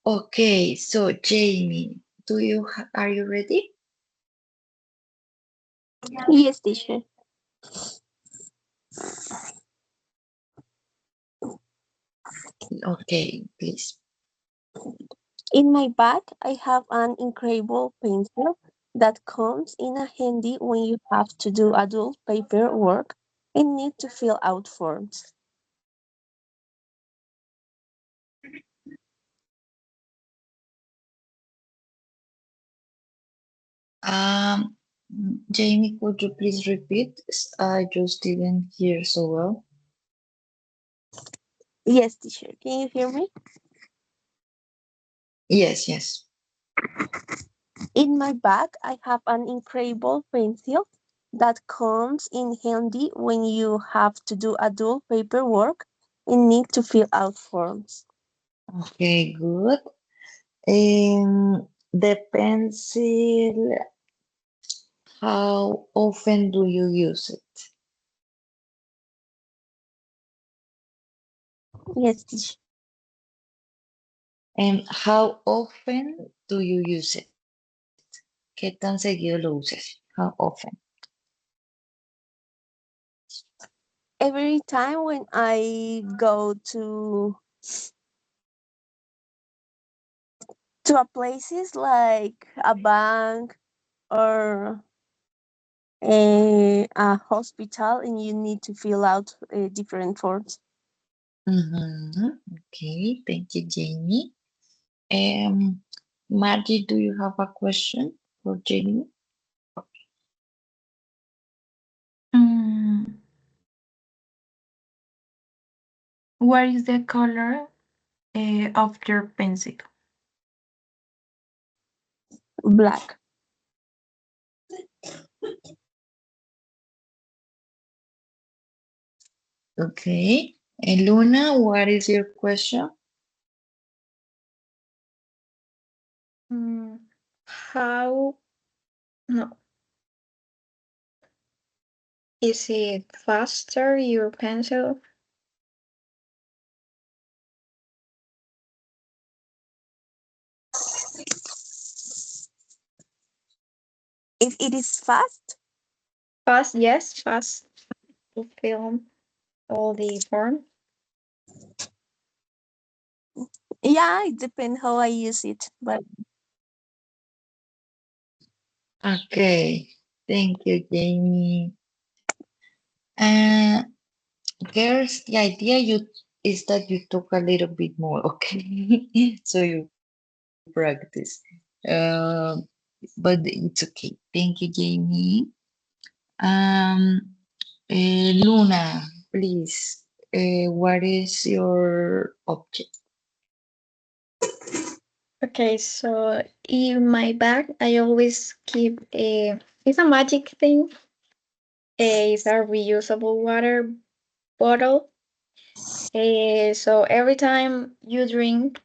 Okay, so Jamie, are you ready? Yes, teacher. Okay, please. In my bag, I have an incredible pencil that comes in handy when you have to do adult paperwork and need to fill out forms. Um, Jamie, could you please repeat? I just didn't hear so well. Yes, teacher. Can you hear me? Yes, yes. In my bag, I have an incredible pencil that comes in handy when you have to do adult paperwork and need to fill out forms. Okay, good. The pencil, how often do you use it? Yes, teacher. And how often do you use it? ¿Qué tan seguido lo usas? How often? Every time when I go to a places like a bank or a hospital and you need to fill out different forms. Okay, thank you, Jamie. Margie, do you have a question for Jamie? Mm, what is the color of your pencil? Black. Okay. And Luna, what is your question? How, no, is it faster, your pencil? If it is fast, Fast, yes, fast to film all the form. yeah, it depends how I use it. But Okay. Thank you, Jamie. Uh, Girls, the idea is that you talk a little bit more, okay? So you practice. Um, but it's okay. Thank you, Jamie. Um, Luna, please. What is your object? Okay, so in my bag, I always keep a, it's a magic thing. It's a reusable water bottle. So every time you drink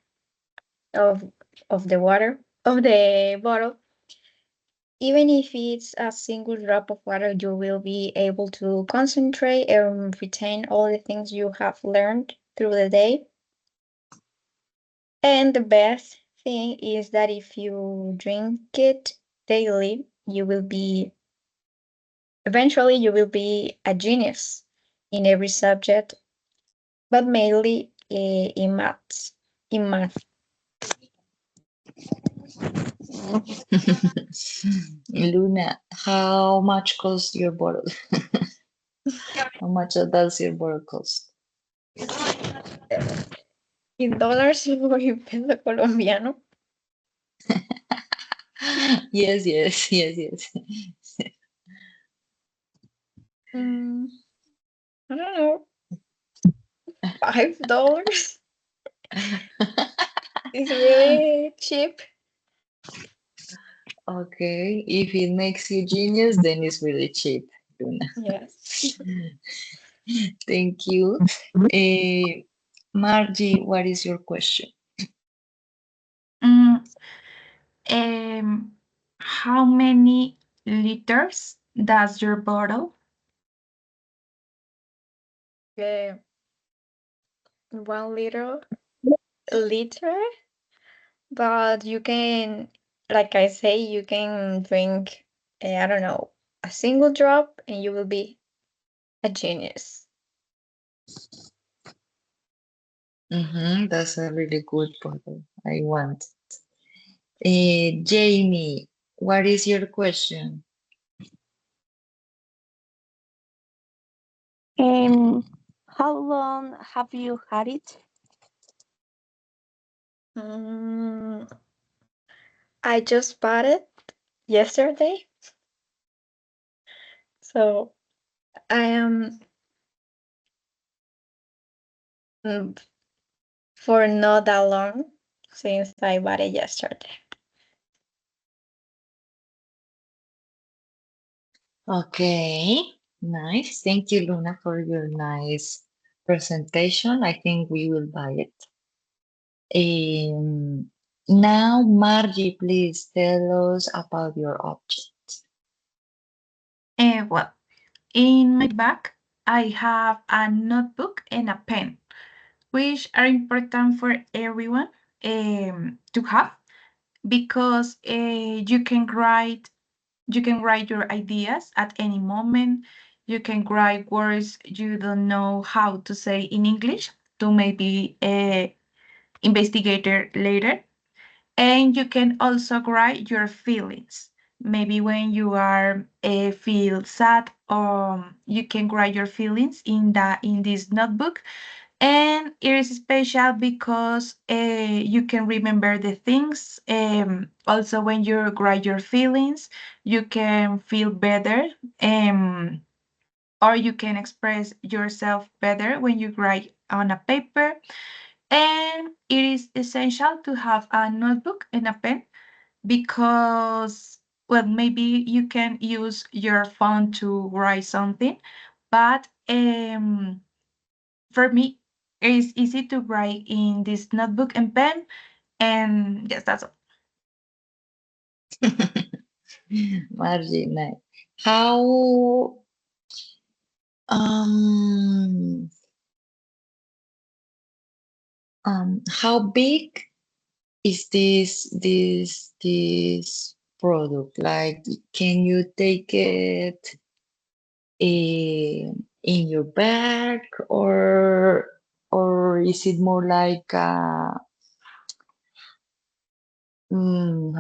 of the water of the bottle, even if it's a single drop of water, you will be able to concentrate and retain all the things you have learned through the day. And the best thing is that if you drink it daily, eventually you will be a genius in every subject, but mainly in maths. In math. Luna, how much costs your bottle? How much does your bottle cost? In dollars o en peso colombiano. Yes, yes, yes, yes. Mm, I don't know, $5. It's really cheap. Okay, if it makes you genius, then it's really cheap, Luna. Yes. Thank you. Margie, what is your question? Mm, um, how many liters does your bottle? 1 liter. Liter? but you can, like I say, you can drink, I don't know, a single drop and you will be a genius. That's a really good bottle. I want. Jamie, what is your question? Um, how long have you had it? Mm, I just bought it yesterday, so I am mm, for not that long since I bought it yesterday. Okay, nice. Thank you, Luna, for your nice presentation. I think we will buy it. Now, Margie, please tell us about your object. Well, in my bag, I have a notebook and a pen, which are important for everyone to have because you can write your ideas at any moment. You can write words you don't know how to say in English to maybe investigate it later. And you can also write your feelings. Maybe when you are feel sad, you can write your feelings in this notebook. And it is special because you can remember the things. Also, when you write your feelings, you can feel better. Um, or you can express yourself better when you write on a paper. And it is essential to have a notebook and a pen because, well, maybe you can use your phone to write something, but for me, it is easy to write in this notebook and pen. And yes, that's all. Margie, nice. How um how big is this product? Like, can you take it in your bag, or is it more like how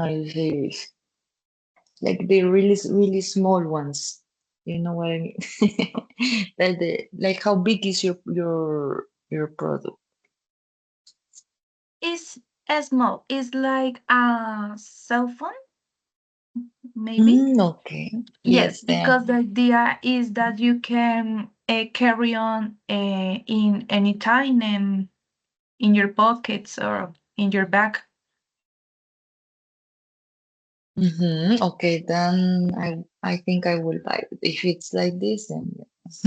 do you say this? Like the really small ones. You know what I mean? Like how big is your product? It's small. It's like a cell phone, maybe. Okay. Yes, Yes, because the idea is that you can carry on in any time and in your pockets or in your bag. Okay, then I think I will buy it. If it's like this, then yes.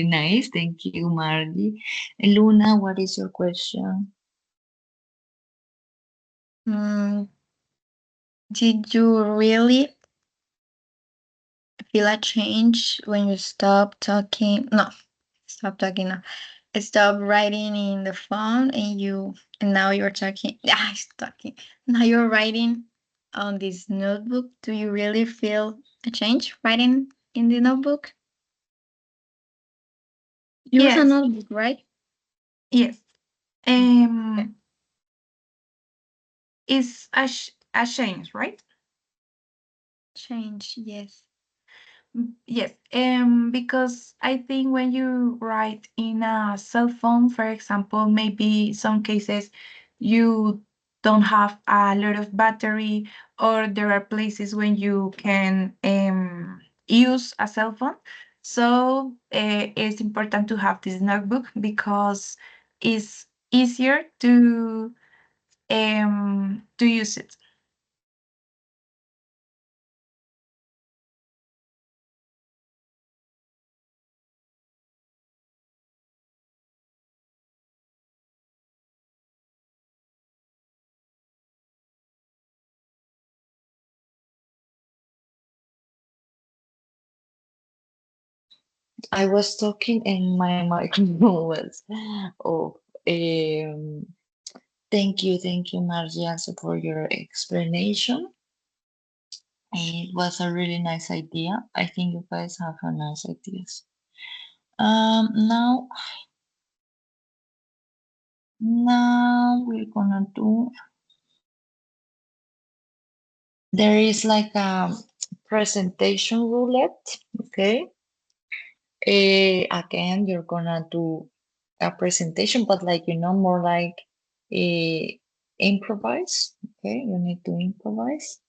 Nice. Thank you, Margie. Luna, what is your question? Mm, did you really feel a change when you stop talking? No, stop talking. No, stop writing in the phone and now you're talking. Ah, talking. Now you're writing on this notebook. Do you really feel a change writing in the notebook? You use a Yes, notebook, right? yes. Okay. Um, it's a change, right? Change, yes. Yes, because I think when you write in a cell phone, for example, maybe some cases you don't have a lot of battery, or there are places when you can use a cell phone. So it's important to have this notebook because it's easier to use it. I was talking and my microphone was off. Thank you, Margie, also for your explanation. It was a really nice idea. I think you guys have a nice ideas. Now we're gonna do. There is like a presentation roulette. Okay. Again, you're gonna do a presentation, but like more like improvise. Okay, you need to improvise.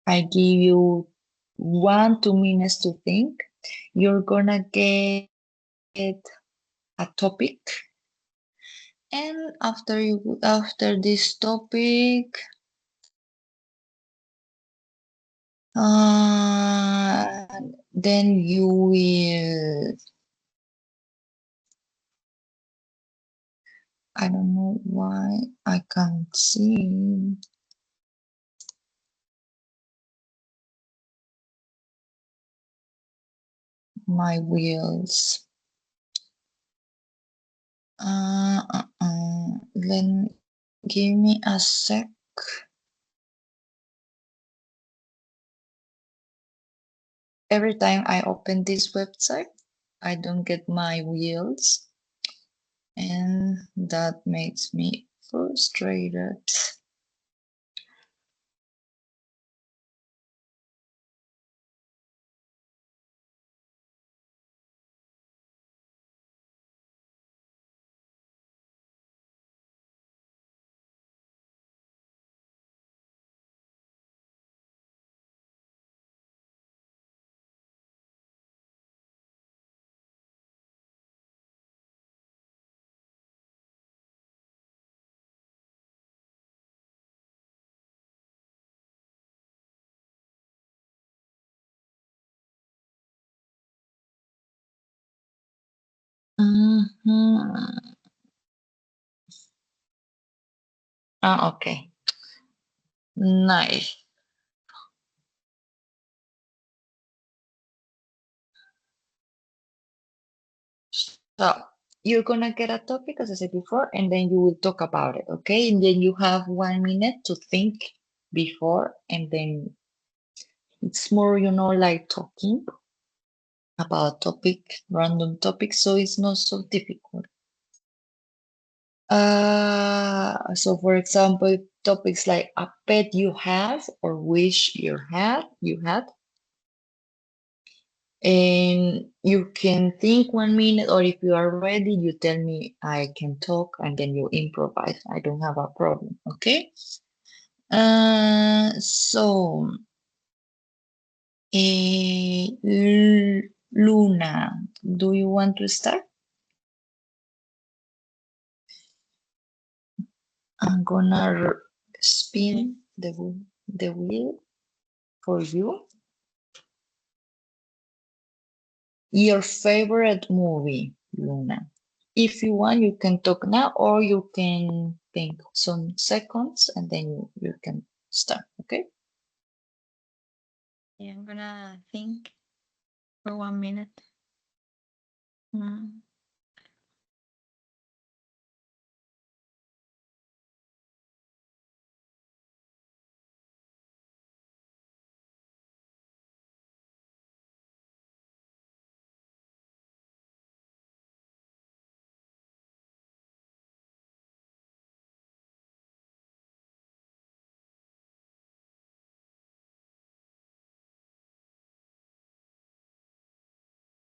I give you 1-2 minutes to think. You're gonna get a topic, and after this topic, then you will. I don't know why I can't see my wheels. Then give me a sec. Every time I open this website, I don't get my wheels, and that makes me frustrated. Okay. Nice. So you're gonna get a topic, as I said before, and then you will talk about it, okay? And then you have 1 minute to think before, and then it's more, like talking about topic, random topics, so it's not so difficult. So for example, topics like a pet you have or wish you had, and you can think 1 minute, or if you are ready, you tell me I can talk, and then you improvise. I don't have a problem, okay? So Luna, do you want to start? I'm gonna spin the wheel for you. Your favorite movie, Luna. If you want, you can talk now, or you can think some seconds, and then you can start, okay? Yeah, I'm gonna think for 1 minute. Mm.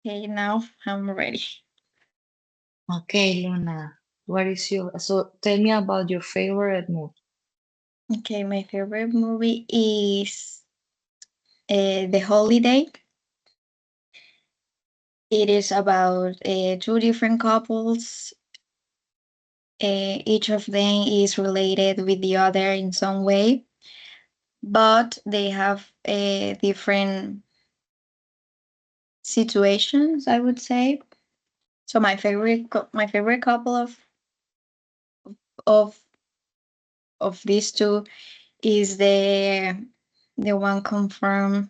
Okay, now I'm ready. Okay, Luna, what is so tell me about your favorite movie. Okay, my favorite movie is The Holiday. It is about two different couples. Each of them is related with the other in some way, but they have different situations, I would say. So my favorite couple of of these two is the one confirmed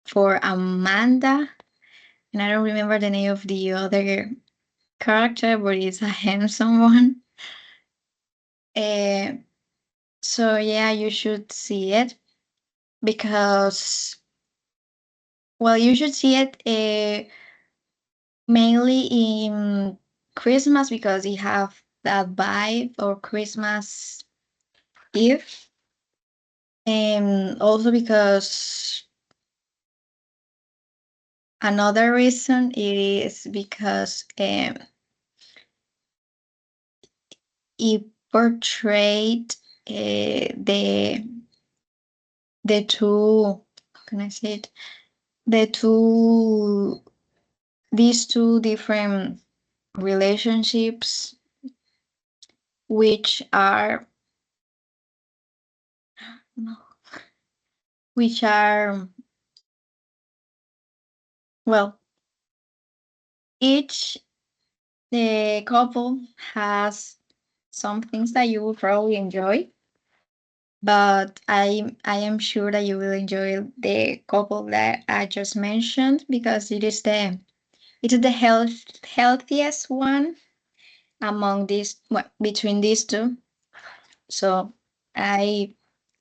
for Amanda, and I don't remember the name of the other character, but it's a handsome one. Uh, so yeah, you should see it because, well, you should see it mainly in Christmas because it have that vibe or Christmas Eve, and also because another reason is because it portrayed the two, how can I say it, the two these two different relationships, which are no, which are, well, each the couple has some things that you will probably enjoy, but I am sure that you will enjoy the couple that I just mentioned because it is the healthiest one among these, well, between these two. So I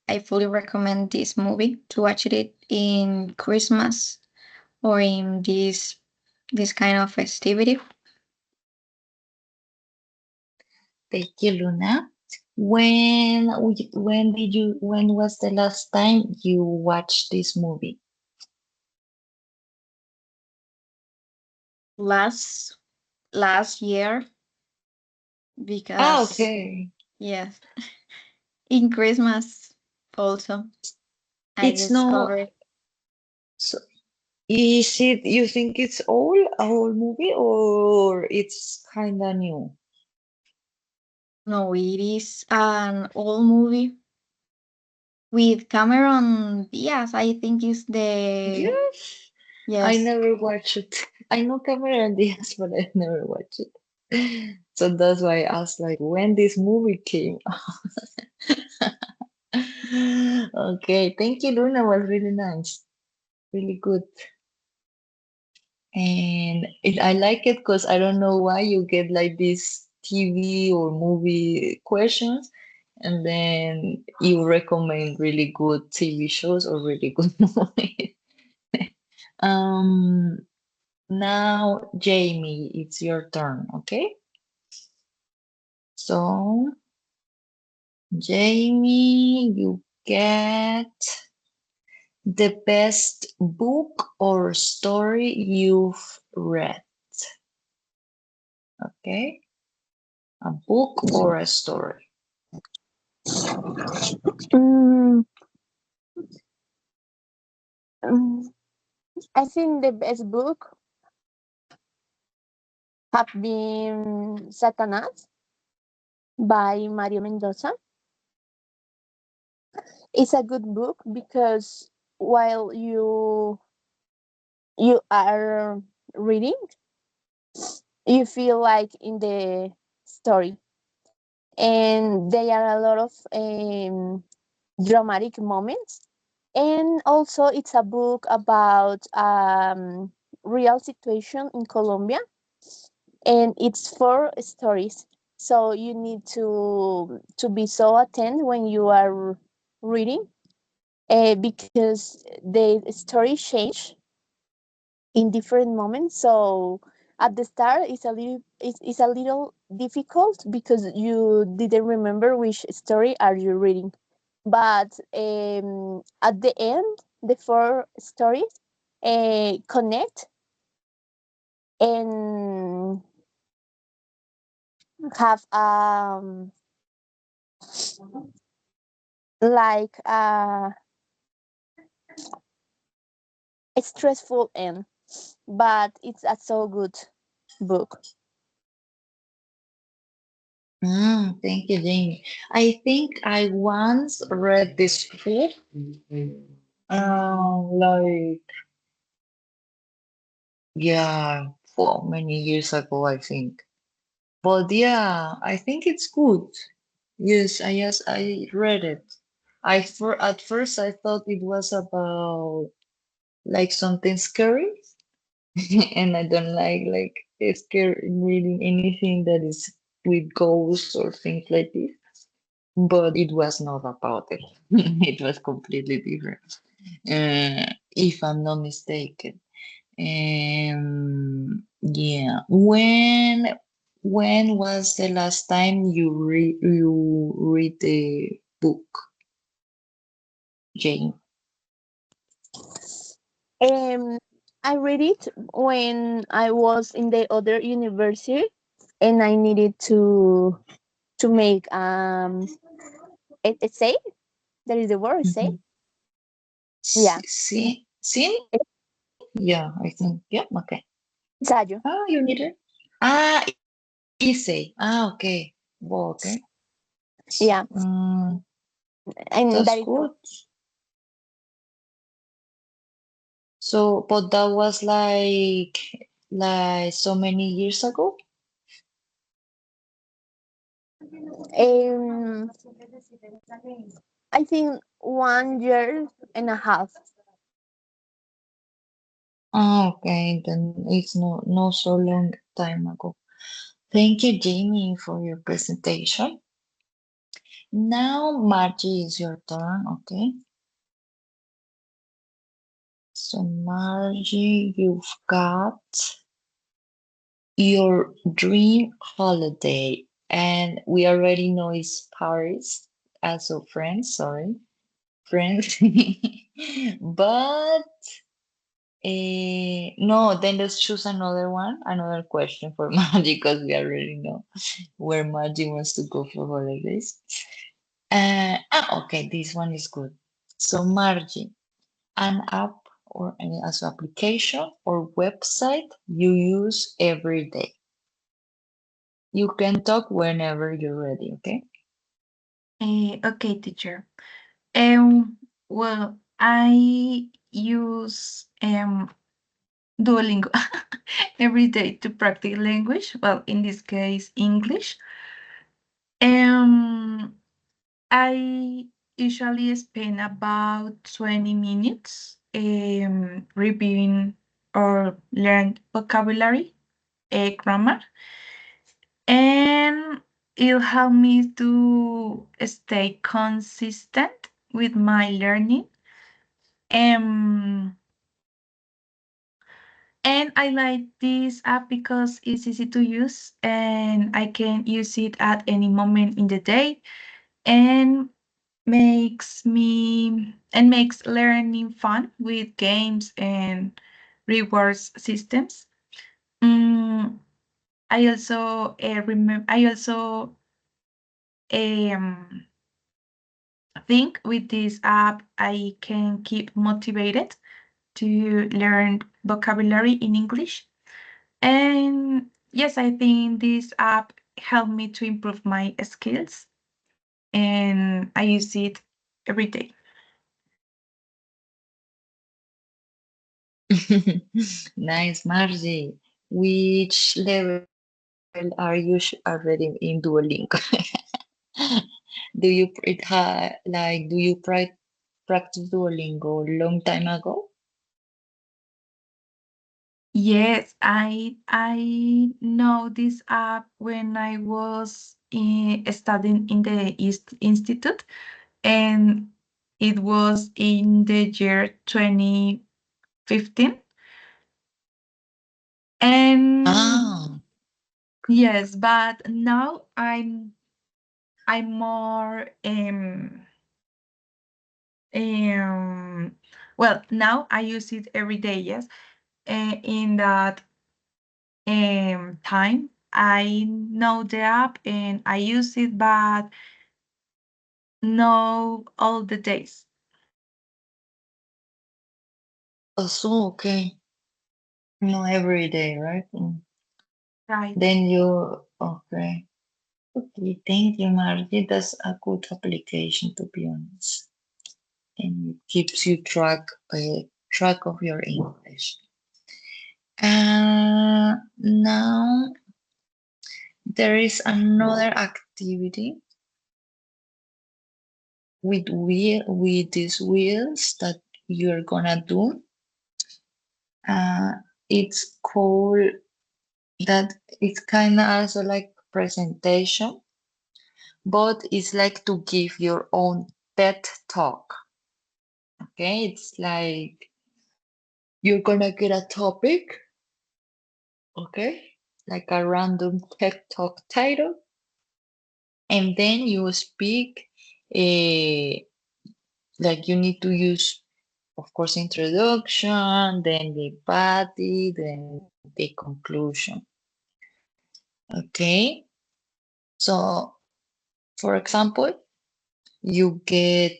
I fully recommend this movie to watch it in Christmas or in this kind of festivity. Thank you, Luna. When was the last time you watched this movie? Last last year Ah, because okay. yes, in Christmas also I It's no, discovered. so is it, you think it's a whole movie or it's kinda new? No, it is an old movie with Cameron Diaz. I think is the Yes. I yes. never watched it. I know Cameron Diaz, but I never watched it. So that's why I asked like when this movie came. Okay, thank you, Luna. Was really nice, really good, and I like it because I don't know why you get like these TV or movie questions, and then you recommend really good TV shows or really good movies. Um, Now, Jamie, it's your turn, okay? So, Jamie, you get the best book or story you've read, okay? A book or a story. Mm, mm, I think the best book have been Satanas by Mario Mendoza. It's a good book because while you are reading, you feel like in the story, and there are a lot of dramatic moments. And also, it's a book about real situation in Colombia, and it's four stories. So you need to be so attentive when you are reading, because the story change in different moments. So at the start, it's a little difficult because you didn't remember which story are you reading. But at the end, the four stories connect and have like a stressful end, but it's a so good book. Thank you, Jamie. I think I once read this book, like, yeah, for many years ago, I think. But yeah, I think it's good. Yes, I read it. At first I thought it was about like something scary, and I don't like scare reading anything that is with ghosts or things like this. But it was not about it. It was completely different. If I'm not mistaken. Yeah. When was the last time you read the book, Jane? Um, I read it when I was in the other university, and I needed to make essay. That is the word essay. Mm-hmm. Yeah, See? Yeah, I think. Yeah, okay. ensayo. Ah, you need it. Ah, essay. Ah, okay. Well, okay. Yeah, Mm, and that's that is the good. So, but that was like so many years ago. um. I think 1 year and a half. Ah, okay, then it's no so long time ago. Thank you, Jamie, for your presentation. Now, Margie, is your turn, okay? So, Margie, you've got your dream holiday, and we already know it's Paris. Also, France, sorry, France. But no, then let's choose another one, another question for Margie, because we already know where Margie wants to go for holidays. Okay, this one is good. So, Margie, an app or any as application or website you use every day. You can talk whenever you're ready, okay? Okay, teacher. Well, I use Duolingo every day to practice language. Well, in this case, English. Um, I usually spend about 20 minutes reviewing or learn vocabulary, grammar, and it'll help me to stay consistent with my learning. Um, and I like this app because it's easy to use and I can use it at any moment in the day and makes learning fun with games and rewards systems. Mm, I also um, think with this app I can keep motivated to learn vocabulary in English. And yes, I think this app helped me to improve my skills and I use it every day. Nice, Margie. Which level are you already in Duolingo? Do you do you practice Duolingo long time ago? Yes, I know this app when I was studying in the East Institute, and it was in the year 2015. And Ah, yes, but now I'm more well, now I use it every day, yes. In that time I know the app and I use it, but no all the days. so okay. No, every day, right? Right. Then you, okay. Okay, thank you, Margie. That's a good application, to be honest. And it keeps you track of your English. Now there is another activity with these wheels that you're gonna do. it's called that it's kind of also like presentation, but it's like to give your own TED talk. Okay, it's like you're gonna get a topic, okay, like a random TED talk title, and then you speak. Like you need to use, of course, introduction, then the body, then the conclusion. Okay, so for example, you get,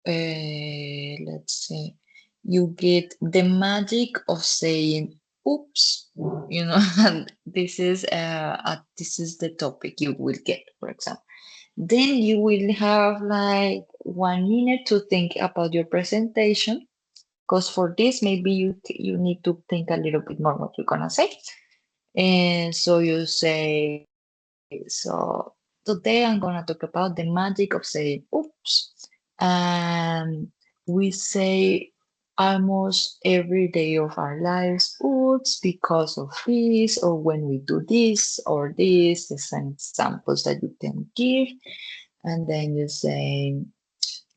let's say, you get the magic of saying, "Oops," you know, and this is the topic you will get, for example. Then you will have like 1 minute to think about your presentation, because for this maybe you need to think a little bit more what you're gonna say. And so you say, so today I'm gonna talk about the magic of saying oops. And we say almost every day of our lives oops because of this, or when we do this or this. There's some examples that you can give. And then you say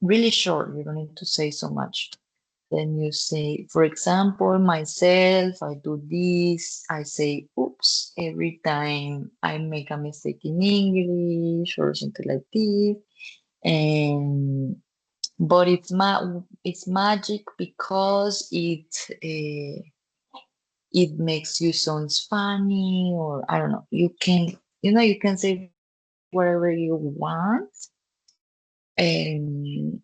really short, you don't need to say so much. Then you say, for example, myself, I do this, I say oops every time I make a mistake in English or something like this. And but it's magic because it makes you sound funny, or I don't know. You can say whatever you want. And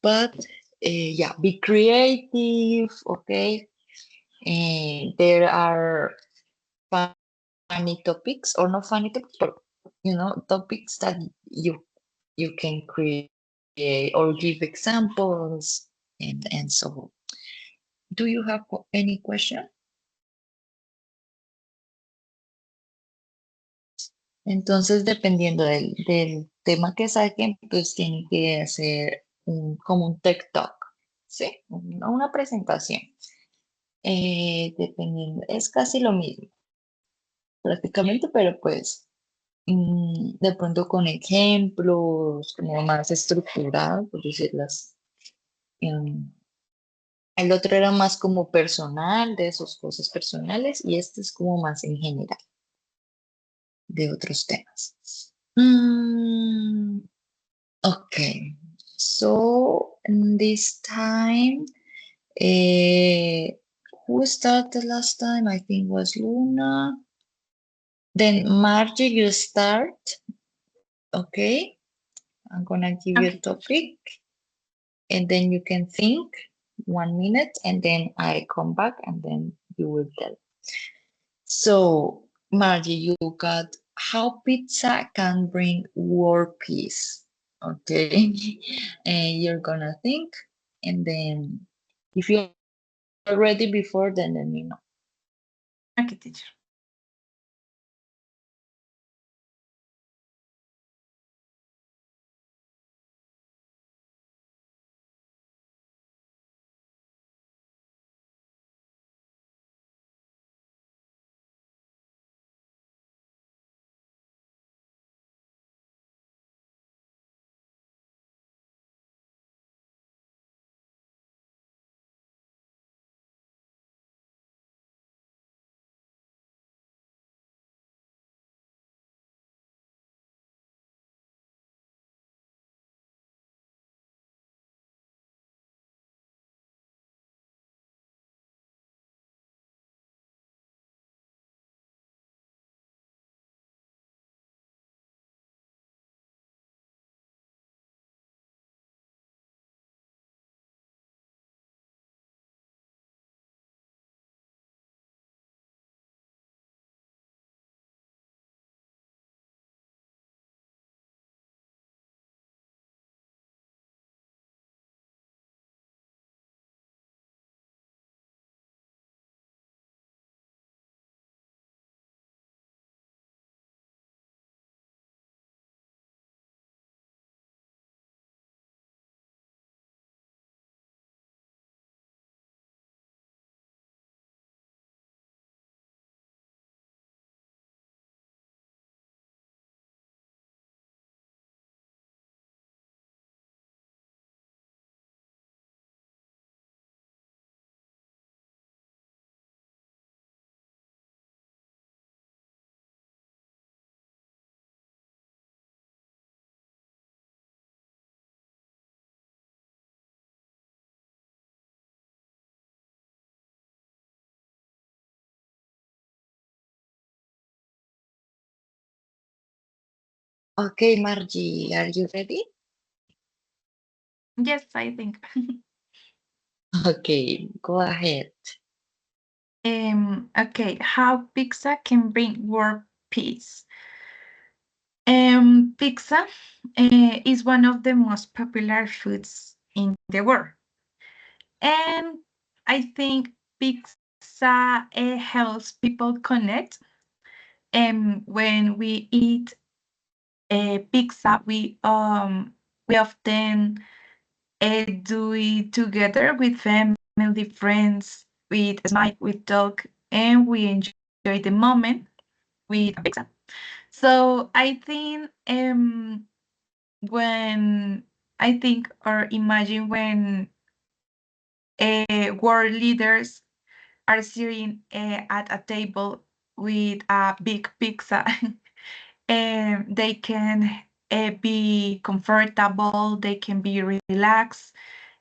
but yeah, be creative, okay? And there are funny topics, or not funny topics, but topics that you can create or give examples, and so on. Do you have any question? Entonces, dependiendo del tema que saquen, pues tienen que hacer como un TED Talk, ¿sí? Una presentación. Dependiendo, es casi lo mismo, prácticamente, pero pues de pronto con ejemplos, como más estructurado, por decirlas. El otro era más como personal, de sus cosas personales, y este es como más en general, de otros temas. Okay, so this time, who started last time? I think was Luna. Then Margie, you start. Okay, I'm gonna give you a Okay. topic, and then you can think 1 minute, and then I come back, and then you will tell. So, Margie, you got how pizza can bring world peace. Okay, and you're gonna think, and then if you're ready before, then let me know. Okay, teacher. Okay, Margie, are you ready? Yes, I think. Okay, go ahead. Okay, how pizza can bring world peace. Pizza is one of the most popular foods in the world. And I think pizza helps people connect. And when we eat pizza, we often do it together with family, friends, with smile, with talk, and we enjoy the moment with a pizza. So I think when I think or imagine when world leaders are sitting at a table with a big pizza, they can be comfortable, they can be relaxed,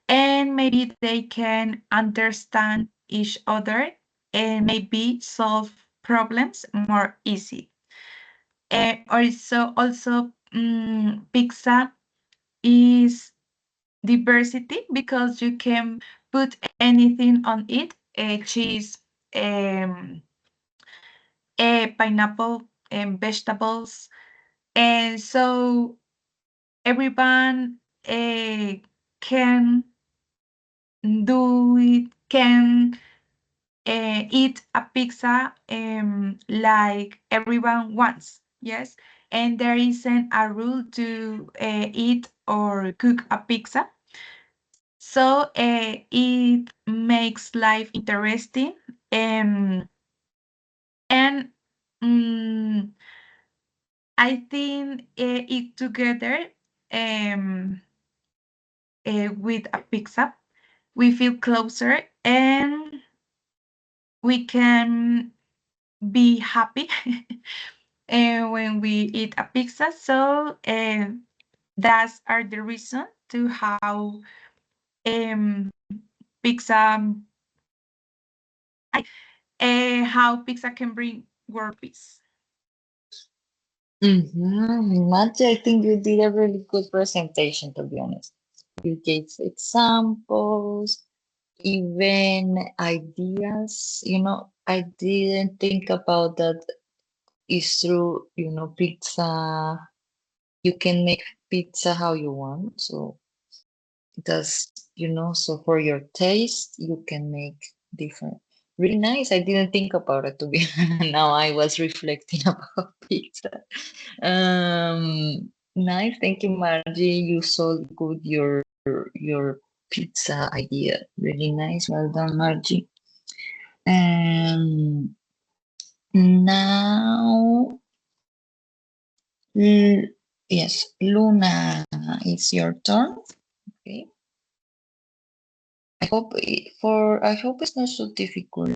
and maybe they can understand each other and maybe solve problems more easy. Also, pizza is diversity because you can put anything on it, cheese, um, pineapple, and vegetables, and so everyone can do it, can eat a pizza like everyone wants. Yes, and there isn't a rule to eat or cook a pizza. So it makes life interesting. Um, and mm, I think it together um, with a pizza, we feel closer and we can be happy when we eat a pizza. So that's are the reason to um, pizza how pizza can bring world peace. Margie, I think you did a really good presentation, to be honest. You gave examples, even ideas. I didn't think about that. It's true, pizza, you can make pizza how you want. So that's, so for your taste, you can make different. Really nice. I didn't think about it to be now I was reflecting about pizza. Nice. Thank you, Margie. You sold good your pizza idea. Really nice. Well done, Margie. Um, now, yes, Luna, it's your turn. Okay. I hope it's not so difficult.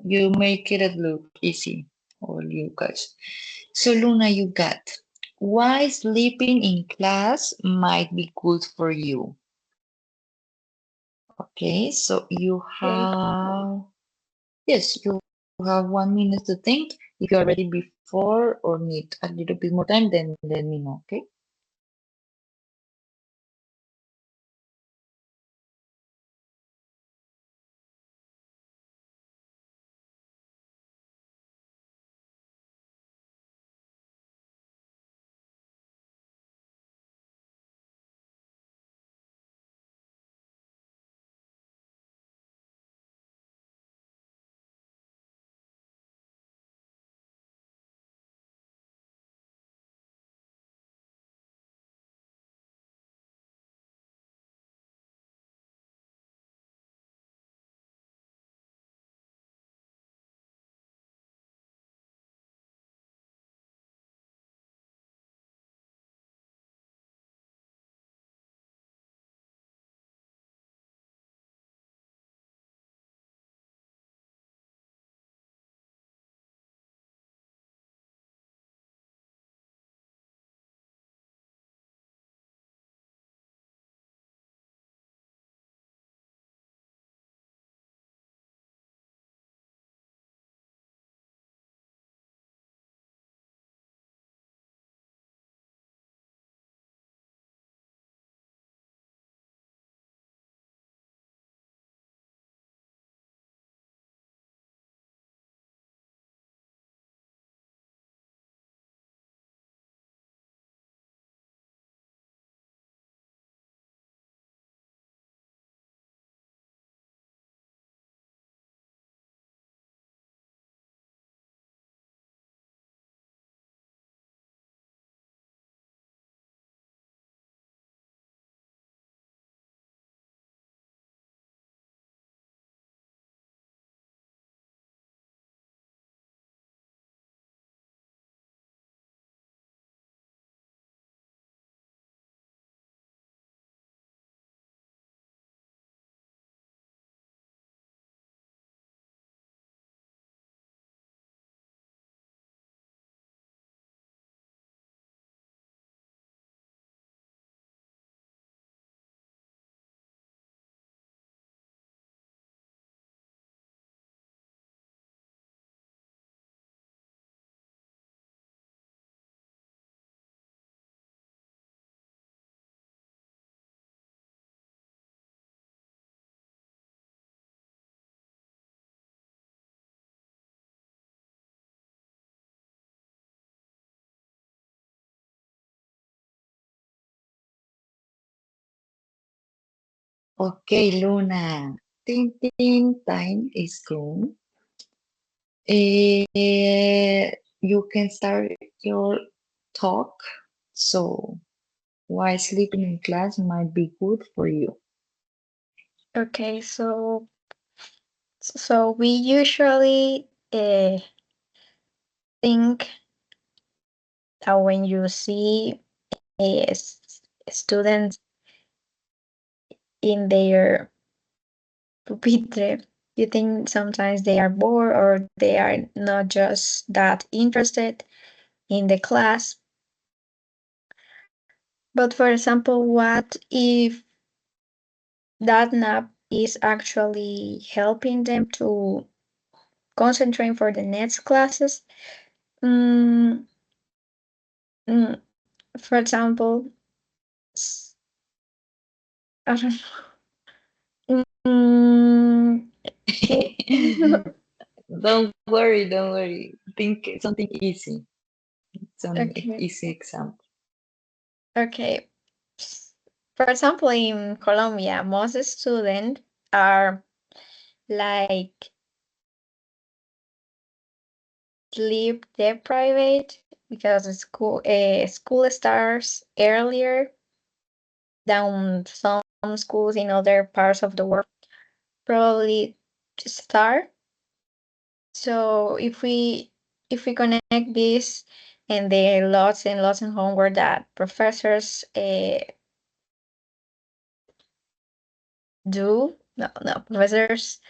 You make it look easy, all you guys. So Luna, you got why sleeping in class might be good for you. Okay, so you Okay. have yes, you have 1 minute to think. If you are ready before or need a little bit more time, then let me know. Okay. Okay, Luna. Thinking time is gone. You can start your talk. So, why sleeping in class might be good for you? Okay, so we usually think that when you see students in their pupitre, you think sometimes they are bored or they are not just that interested in the class. But for example, what if that nap is actually helping them to concentrate for the next classes? Mm, mm, for example, I don't know. Don't worry, don't worry. Think something easy. Some Okay, easy example. okay. For example, in Colombia, most students are like sleep deprived because the school starts earlier than some schools in other parts of the world probably start. So if we connect this and the lots and lots of homework that professors do, no professors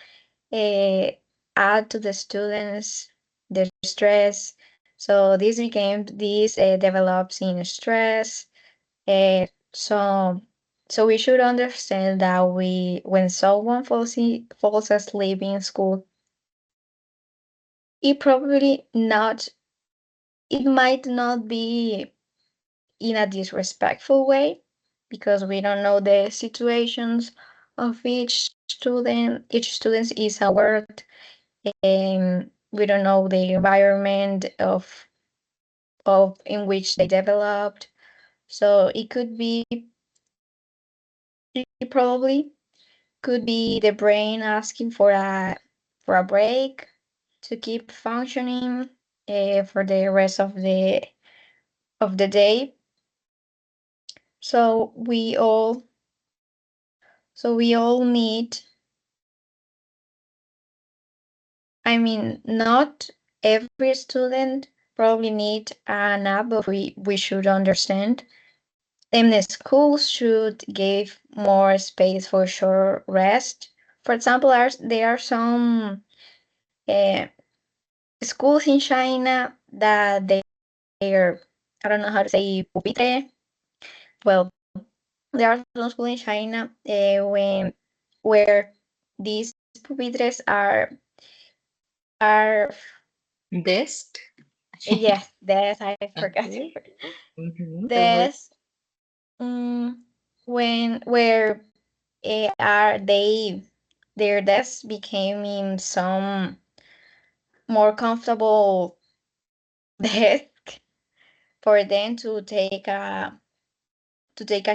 uh, add to the students their stress. So this develops in stress. Uh, so so we should understand that when someone falls asleep in school, it probably not it might not be in a disrespectful way because we don't know the situations of each student. Each student is aware, and we don't know the environment of in which they developed. So it probably could be the brain asking for a break to keep functioning for the rest of the day. So we all need, I mean, not every student probably need a nap, but we should understand. And the schools should give more space for short rest. For example, there are some uh, schools in China that they're, I don't know how to say pupitre. Well, there are some schools in China where these pupitres are Desk? yes, this I forgot. Okay. Don't worry. This when where are they their desks became in some more comfortable desk for them to take a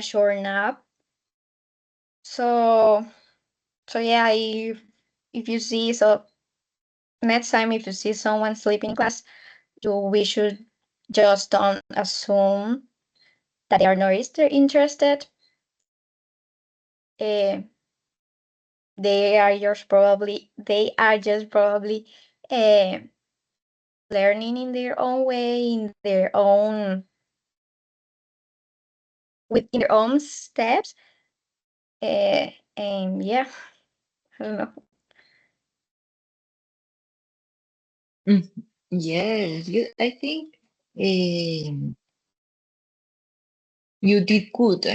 short nap. So yeah, if you see so next time if you see someone sleeping in class, we should just don't assume that they are not interested. Uh, they are just probably uh, learning in their own way, in their own in their own steps. And yeah, I don't know. Mm, yes, I think you did good.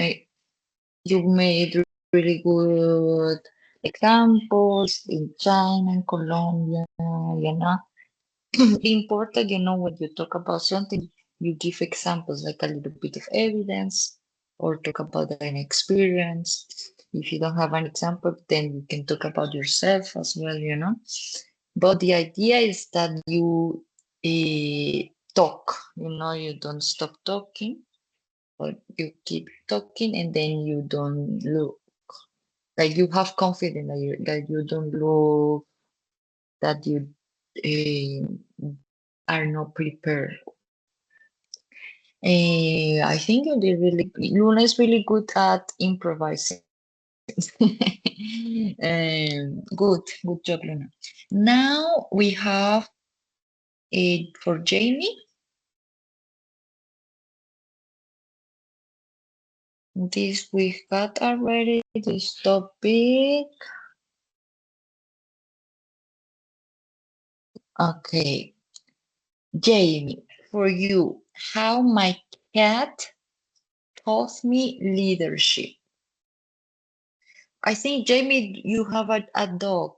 You made really good examples in China and Colombia, you know. Important, when you talk about something, you give examples like a little bit of evidence or talk about an experience. If you don't have an example, then you can talk about yourself as well. But the idea is that you talk, you don't stop talking, but you keep talking and then you don't look. Like you have confidence that you don't look, that you are not prepared. I think you did really. Luna is really good at improvising. Good job, Luna. Now we have it for Jamie. This we got already. This topic. Okay, Jamie, for you, how my cat taught me leadership. I think, Jamie, you have a dog,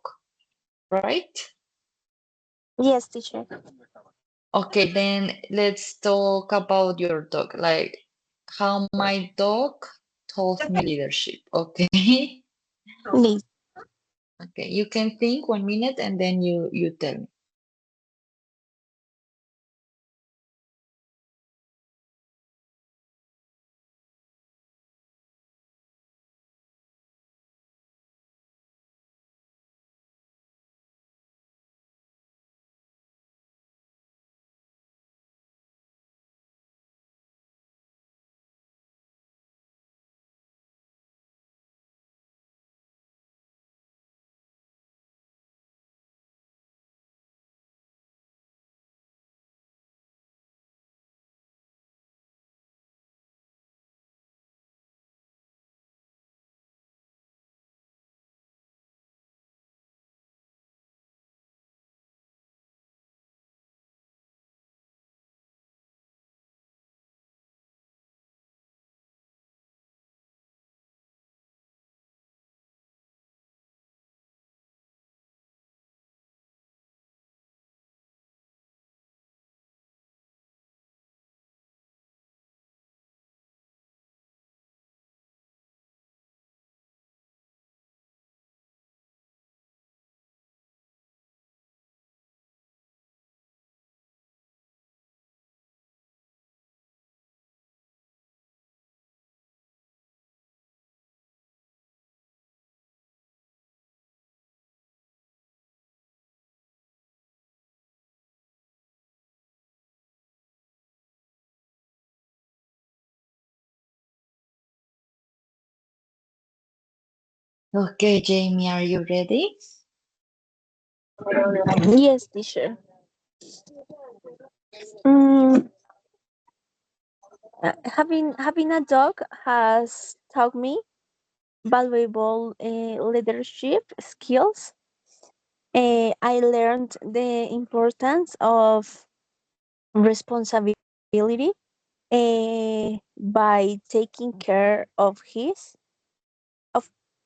right? Yes, teacher. Okay, then let's talk about your dog, like how my dog taught me leadership. Okay. Please. Okay, you can think 1 minute and then you tell me. Okay, Jamie, are you ready? Yes, teacher. Mm, having a dog has taught me valuable leadership skills. I learned the importance of responsibility by taking care of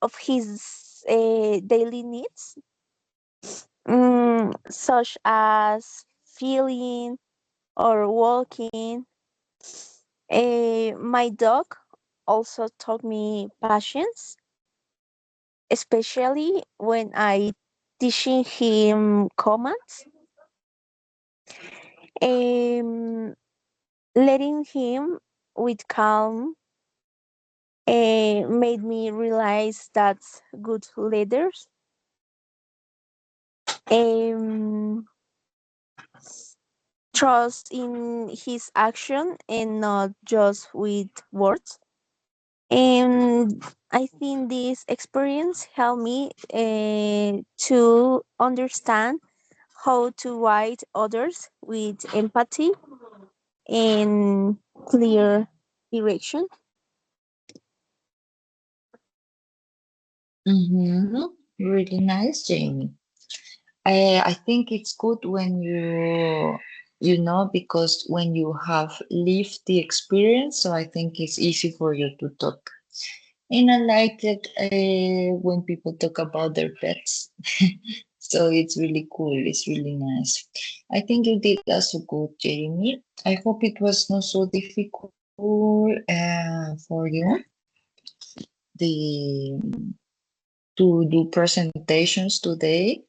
of his daily needs, such as feeding or walking. My dog also taught me patience, especially when I teaching him commands. Um, letting him with calm made me realize that good leaders um, trust in his action and not just with words. And I think this experience helped me to understand how to guide others with empathy and clear direction. Mm-hmm. Really nice, Jamie. I think it's good when because when you have lived the experience, so I think it's easy for you to talk. And I like it when people talk about their pets. So it's really cool. It's really nice. I think you did also good, Jamie. I hope it was not so difficult for you the to do presentations today.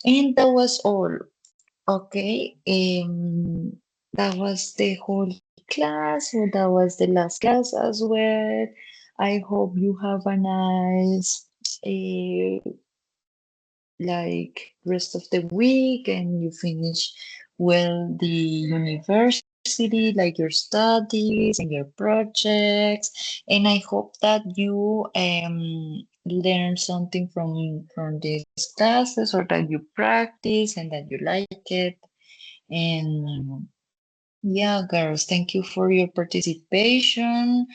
And that was all. Okay. That was the whole class. So that was the last class as well. I hope you have a nice rest of the week and you finish well the university, like your studies and your projects. And I hope that you learn something from these classes or that you practice and that you like it. And yeah, girls, thank you for your participation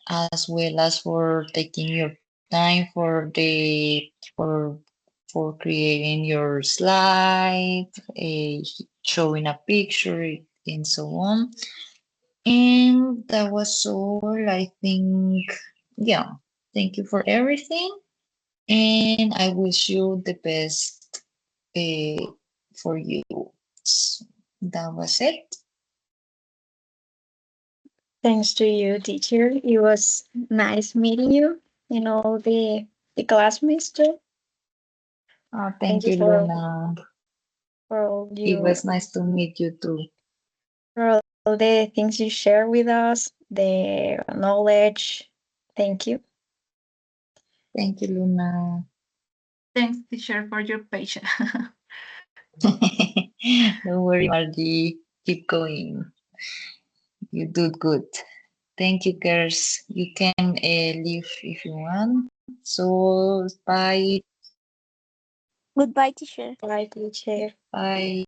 as well as for taking your time for creating your slide, showing a picture, and so on. And that was all, I think. Yeah, thank you for everything, and I wish you the best for you. So that was it. Thanks to you, teacher. It was nice meeting you and all the classmates too. Thank Thank you you, Luna. for all It you was nice to meet you too. for all the things you share with us, the knowledge. Thank you. Thank you, Luna. Thanks, teacher, for your patience. Don't worry, Margie. Keep going. You do good. Thank you, girls. You can leave if you want. So, bye. Goodbye, teacher. Bye, teacher. Bye.